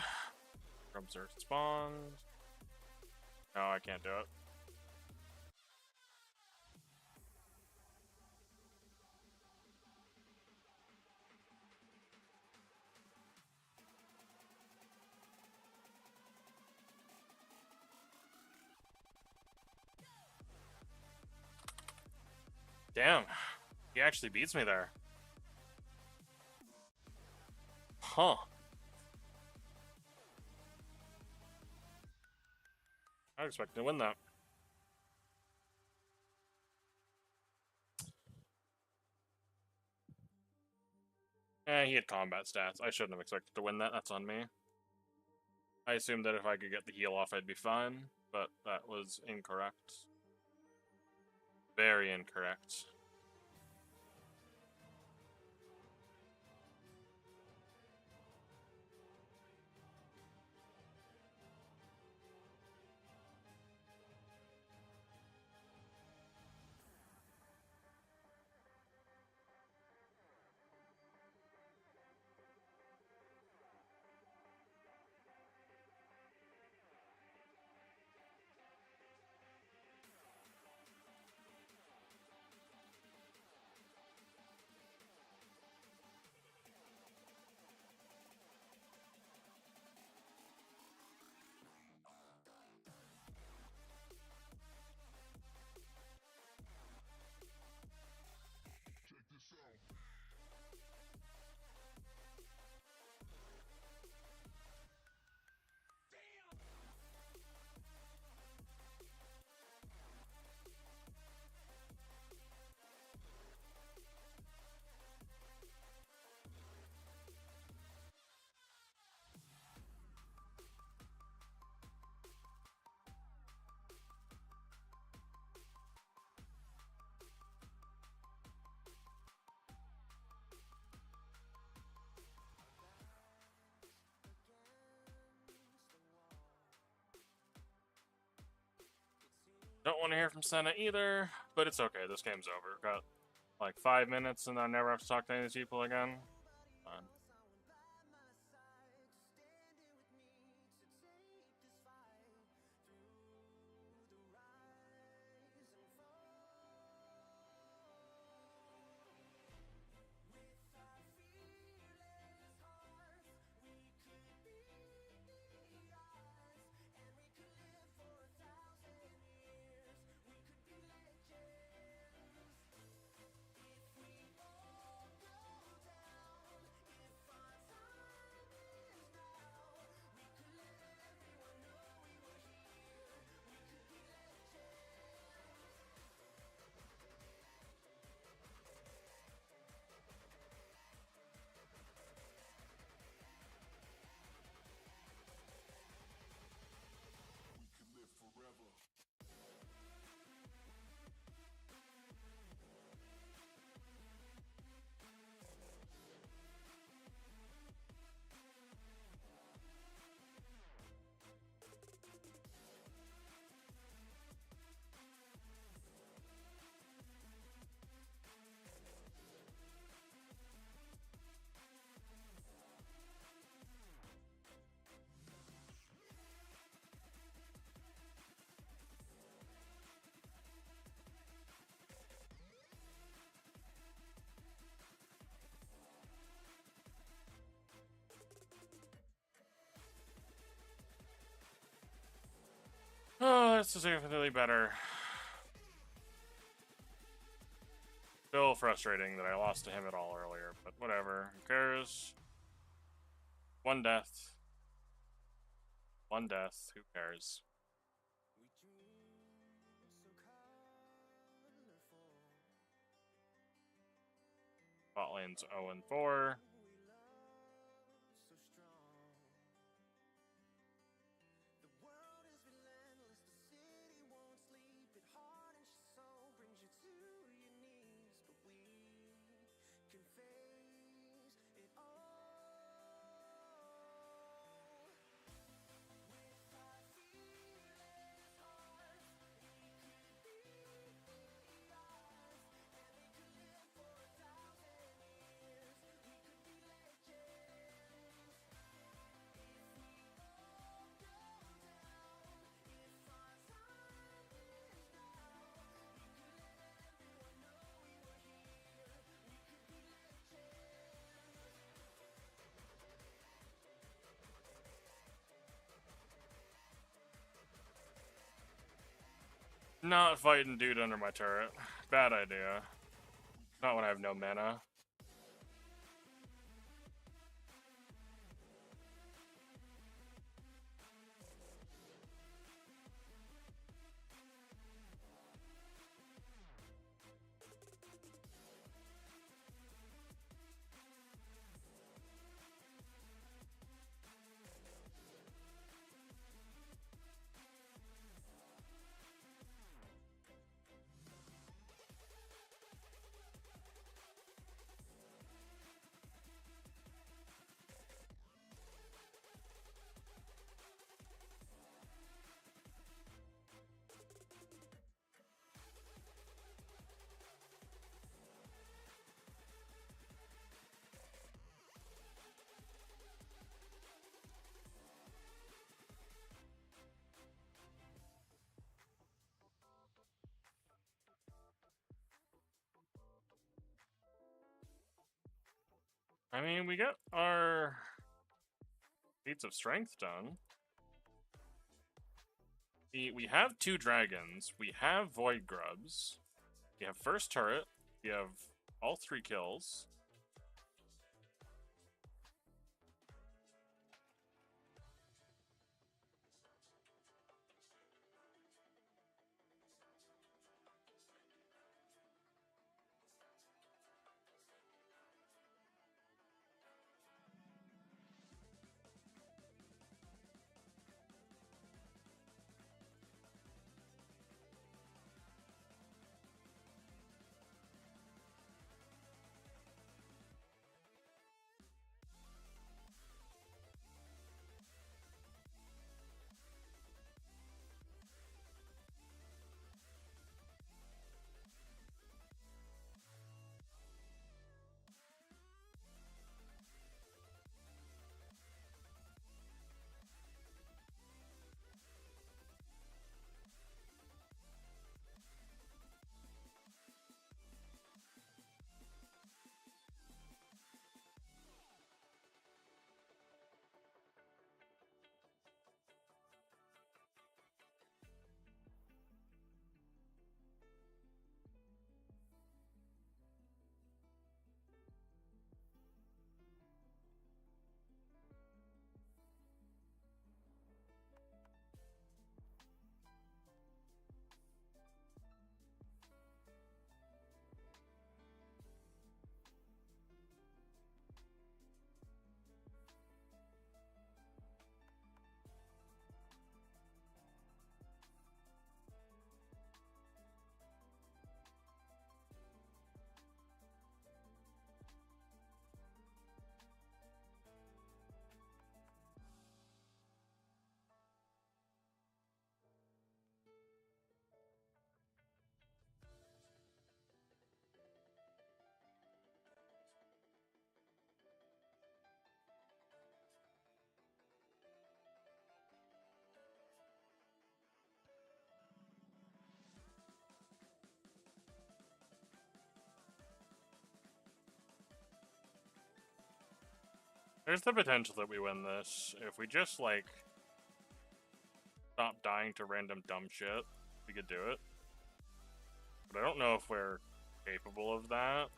Grubs are spawned. No, I can't do it. Damn, he actually beats me there. Huh. I was expecting to win that. He had combat stats. I shouldn't have expected to win that. That's on me. I assumed that if I could get the heal off, I'd be fine, but that was incorrect. Very incorrect. Don't want to hear from Senna either, but it's okay. This game's over. Got like 5 minutes and I never have to talk to any of these people again. Fine. Oh, this is infinitely better. Still frustrating that I lost to him at all earlier, but whatever. Who cares? One death. One death. Who cares? Bot lane's 0-4. Not fighting dude under my turret. Bad idea. Not when I have no mana. I mean, we got our feats of strength done. We have 2 dragons. We have void grubs. We have first turret. We have all 3 kills. There's the potential that we win this. If we just, like, stop dying to random dumb shit, we could do it. But I don't know if we're capable of that.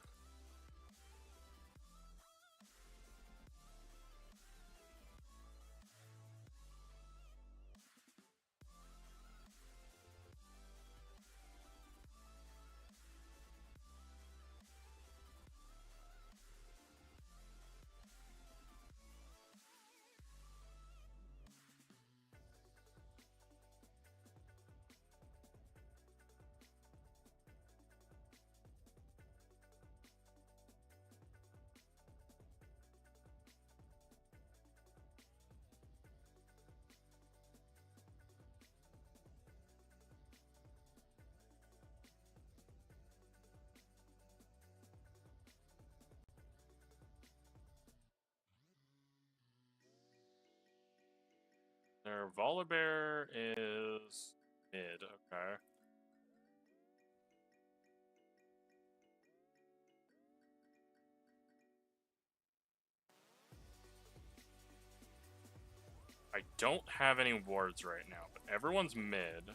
Their Volibear is mid, okay. I don't have any wards right now, but everyone's mid.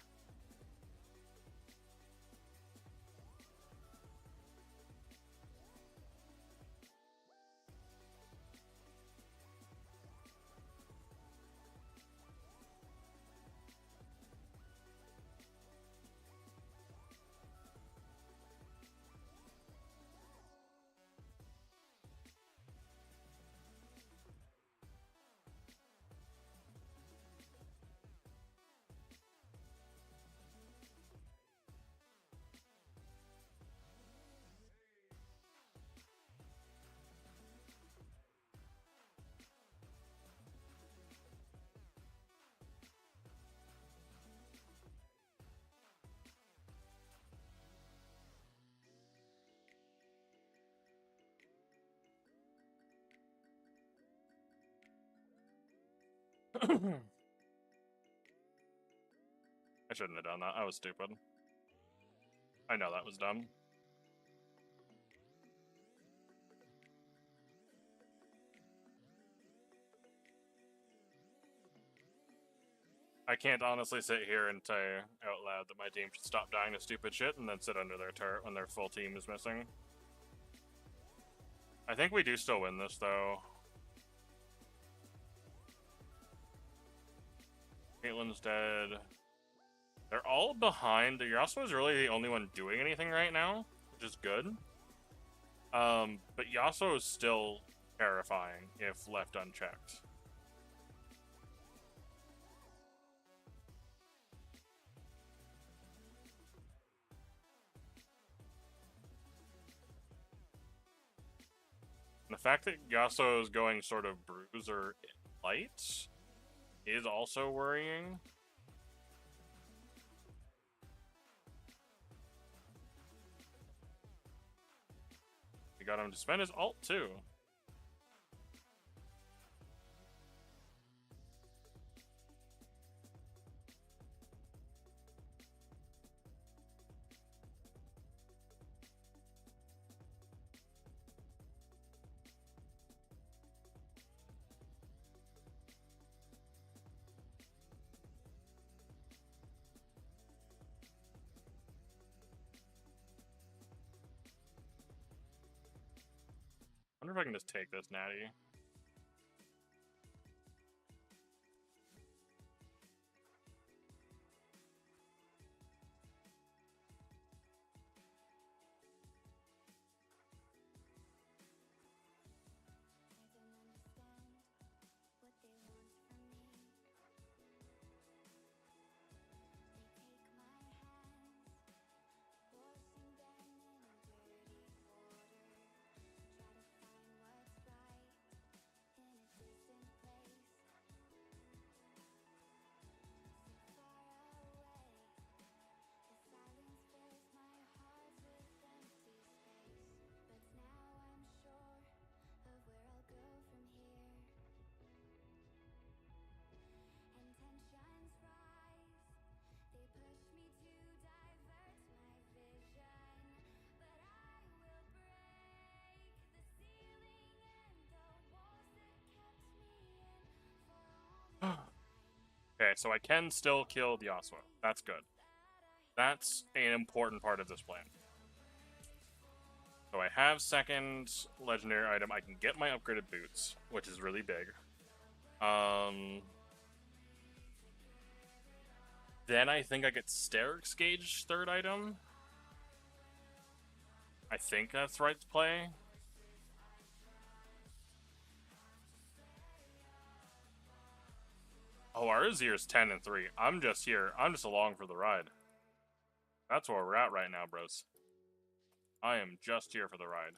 I shouldn't have done that. I was stupid. I know that was dumb. I can't honestly sit here and say out loud that my team should stop dying to stupid shit and then sit under their turret when their full team is missing. I think we do still win this, though. Caitlyn's dead. They're all behind. Yasuo's really the only one doing anything right now, which is good. But Yasuo is still terrifying if left unchecked. The fact that Yasuo is going sort of bruiser light is also worrying. We got him to spend his ult too. I wonder if I can just take this natty. Okay, so I can still kill the Yasuo. That's good. That's an important part of this plan. So I have second legendary item. I can get my upgraded boots, which is really big. Then I think I get Sterix Gauge third item. I think that's right to play. Oh, our Azir's 10 and 3. I'm just here. I'm just along for the ride. That's where we're at right now, bros. I am just here for the ride.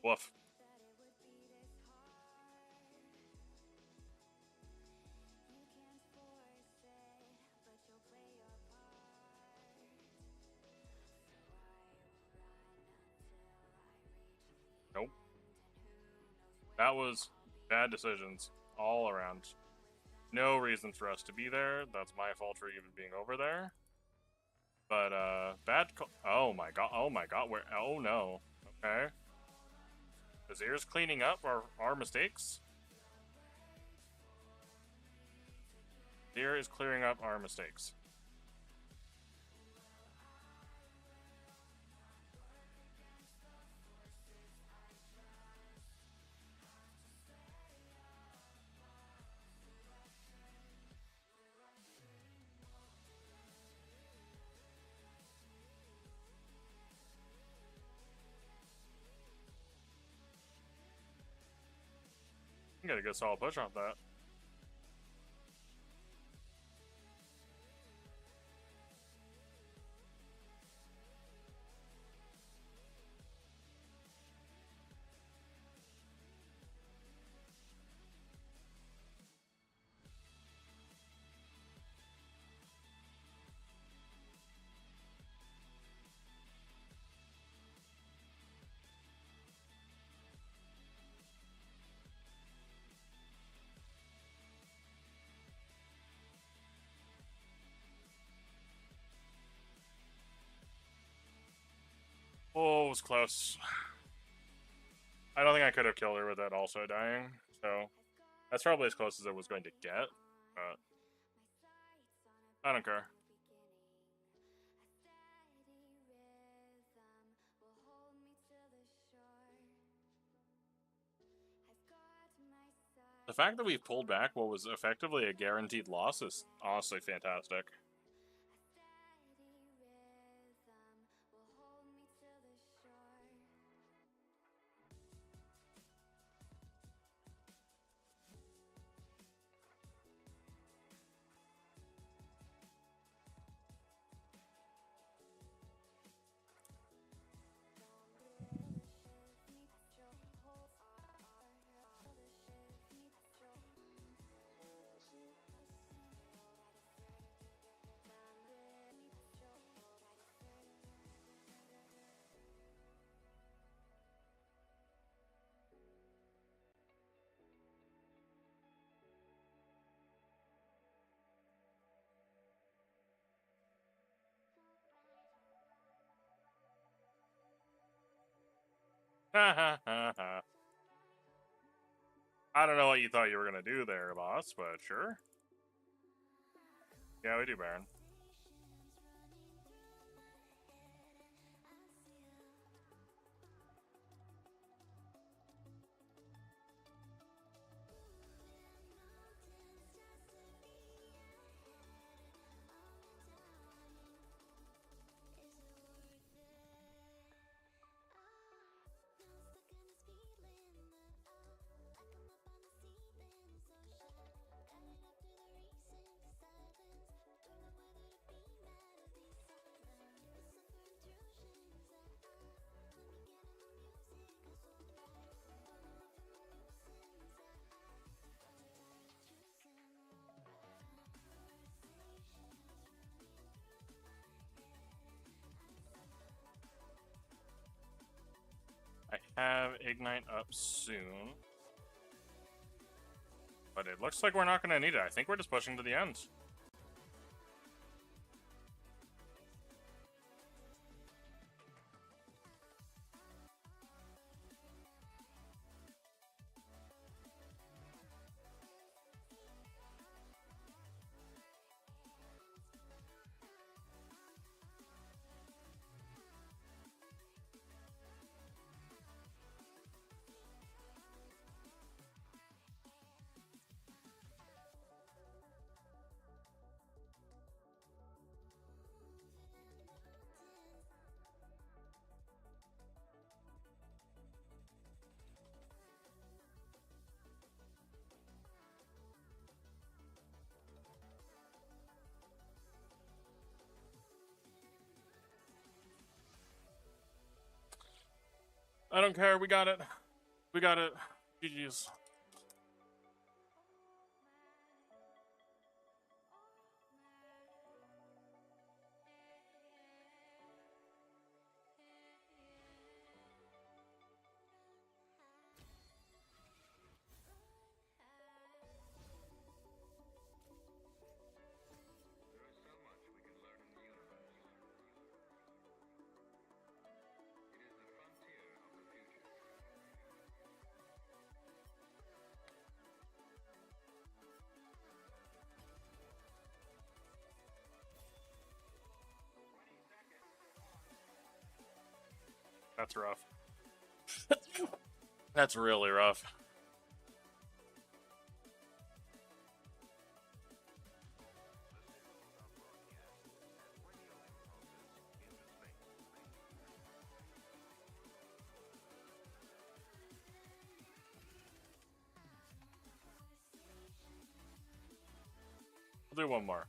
Woof. Nope. That was bad decisions all around. No reason for us to be there. That's my fault for even being over there. But, oh my god, where- oh no. Okay. Azir's cleaning up our mistakes? Azir is clearing up our mistakes. You got a good solid push off that. Oh, it was close. I don't think I could have killed her with that also dying, so that's probably as close as it was going to get, but I don't care. The fact that we've pulled back what was effectively a guaranteed loss is honestly fantastic. Ha ha ha ha. I don't know what you thought you were gonna do there, boss, but sure. Yeah, we do, Baron. I have Ignite up soon. But it looks like we're not going to need it. I think we're just pushing to the end. I don't care. We got it. We got it. GG's. That's rough. That's really rough. We'll do one more.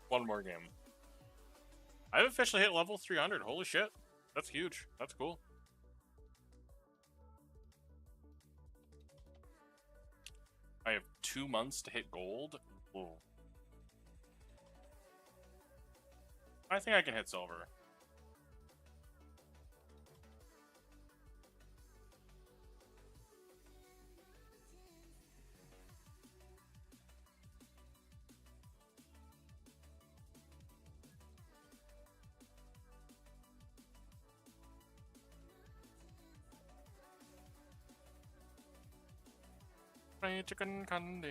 One more game. I've officially hit level 300. Holy shit. That's huge. That's cool. I have 2 months to hit gold. Ooh. I think I can hit silver. Fried chicken candy.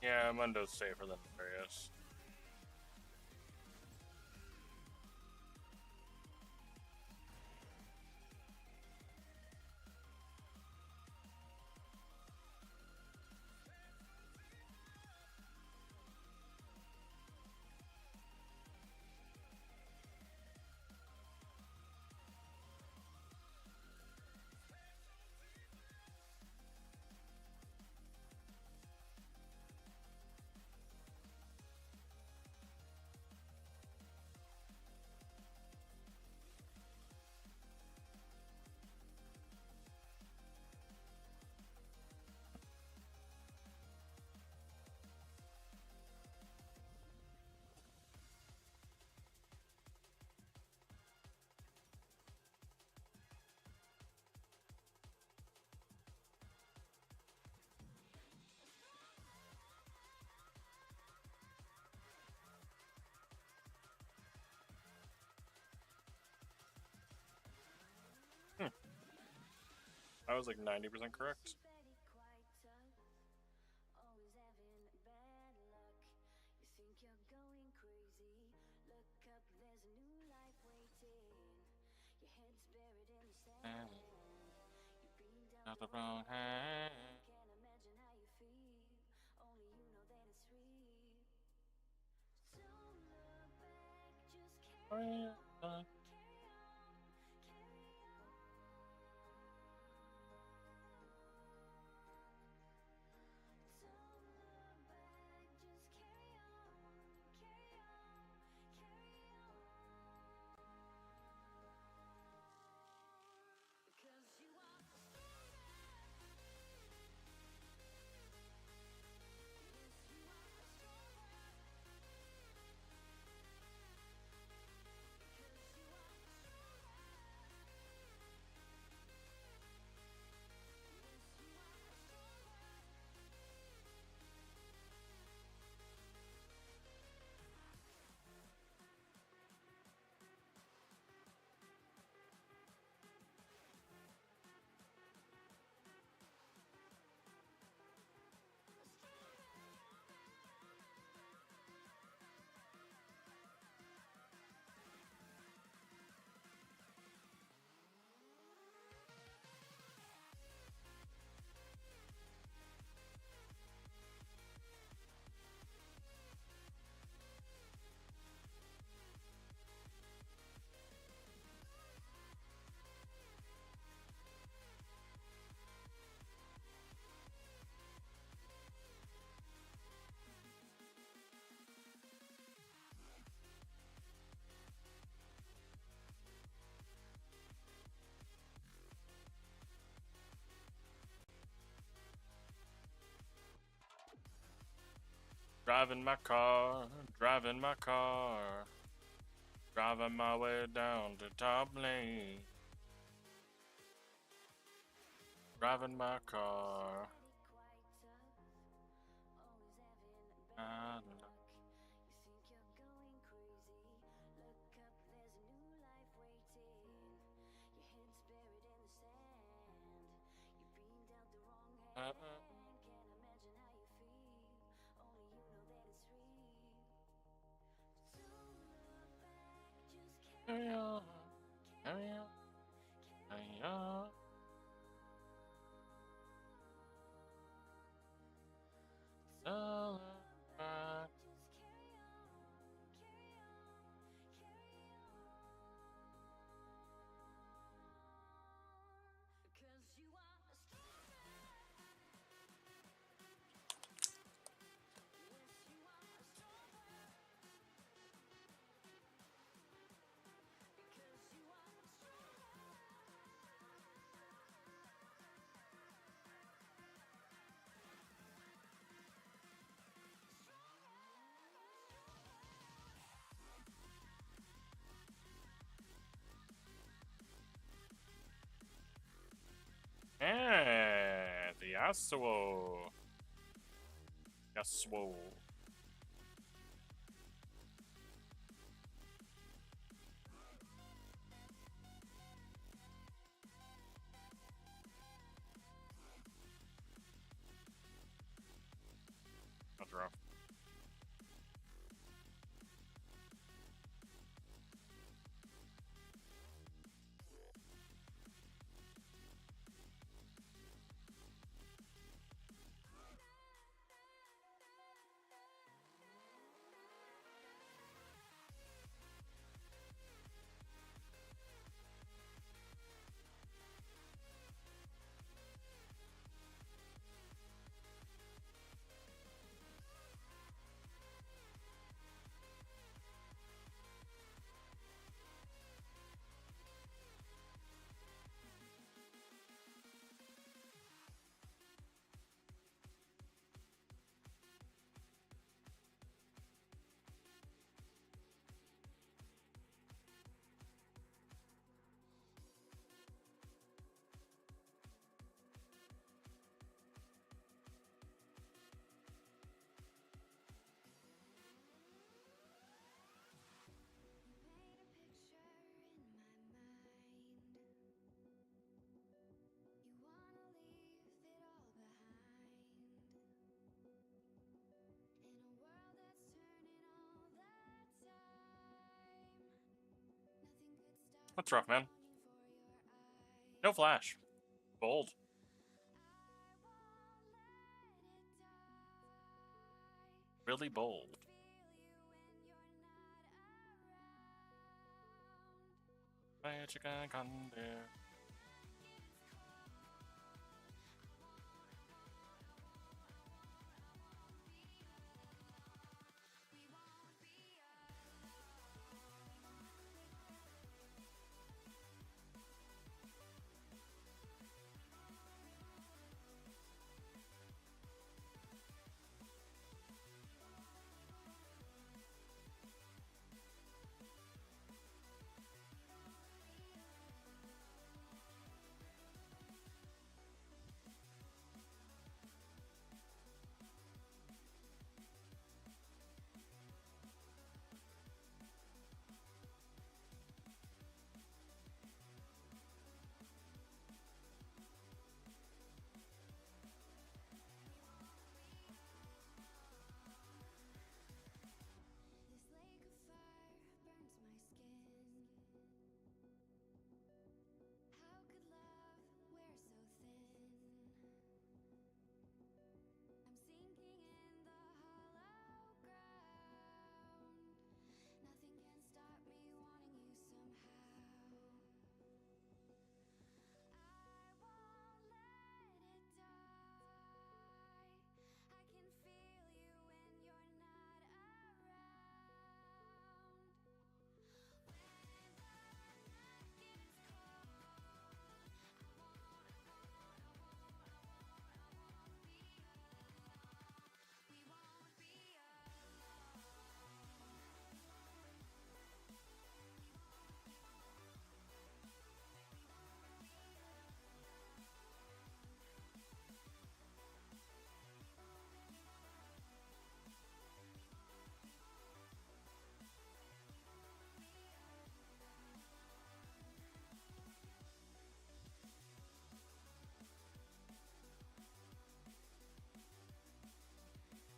Yeah, Mundo's safer than Darius. I was like 90% correct. Not the wrong hand. Driving my car, driving my car, driving my way down to top lane. Driving my car. Carry on, carry on, carry on. So back. Yeah, the Yasuo. Yasuo. That's rough. That's rough, man. No flash. Bold. Really bold.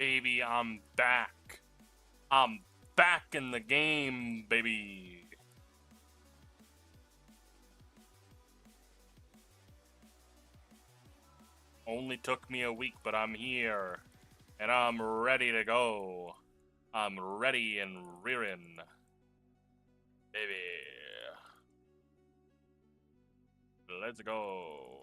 Baby, I'm back. I'm back in the game, baby. Only took me a week, but I'm here. And I'm ready to go. I'm ready and rearing. Baby. Let's go.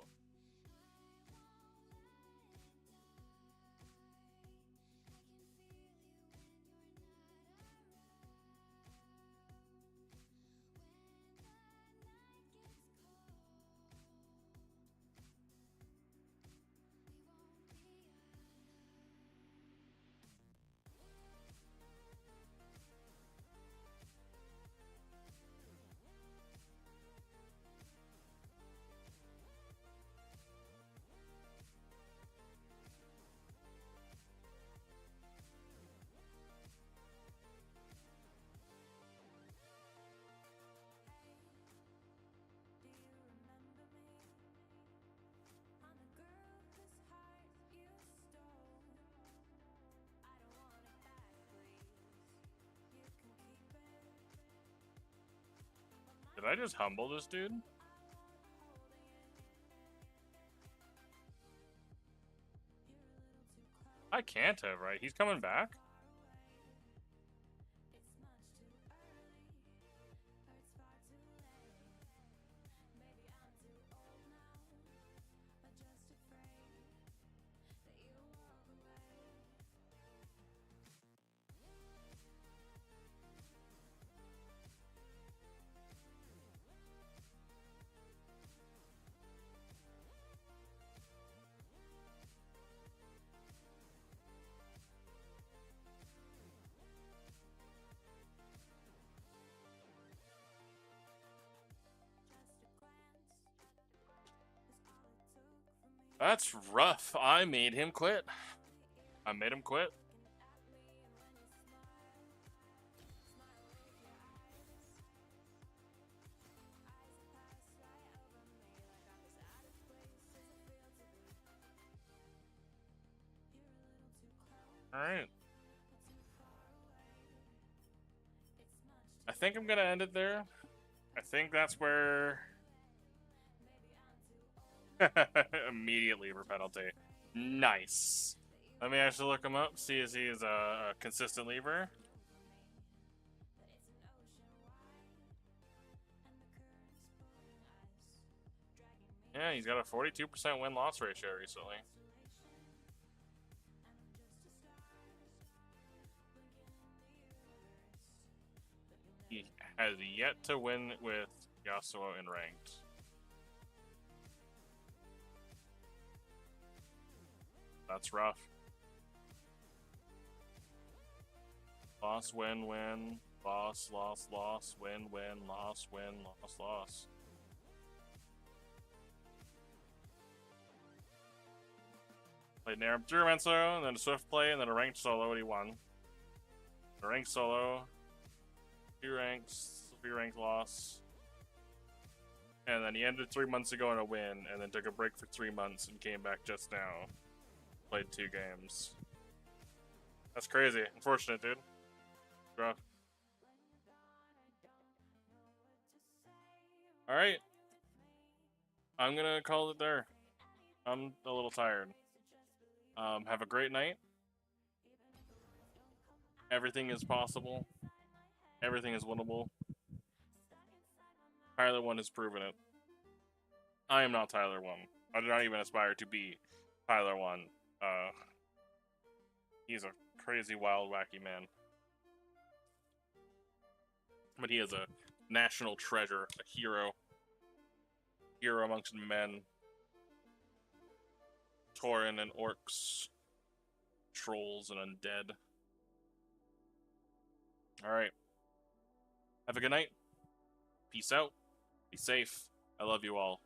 Did I just humble this dude? I can't have, right? He's coming back? That's rough. I made him quit. I made him quit. Alright. I think I'm gonna end it there. I think that's where... Immediately for penalty. Nice. Let me actually look him up, see if he's a consistent lever. Yeah, he's got a 42% win-loss ratio recently. He has yet to win with Yasuo in ranked. That's rough. Loss, win, win. Loss, loss, loss. Win, win, loss, win, loss, loss. Played Narum through Menso, and then a Swift play, and then a ranked solo, and he won. A ranked solo. 2 ranks, 3 ranked loss. And then he ended 3 months ago in a win, and then took a break for 3 months and came back just now. Played 2 games. That's crazy. Unfortunate, dude. Rough. Alright. I'm gonna call it there. I'm a little tired. Have a great night. Everything is possible. Everything is winnable. Tyler 1 has proven it. I am not Tyler 1. I do not even aspire to be Tyler 1. He's a crazy, wild, wacky man. But he is a national treasure, a hero. Hero amongst men. Tauren and orcs. Trolls and undead. Alright. Have a good night. Peace out. Be safe. I love you all.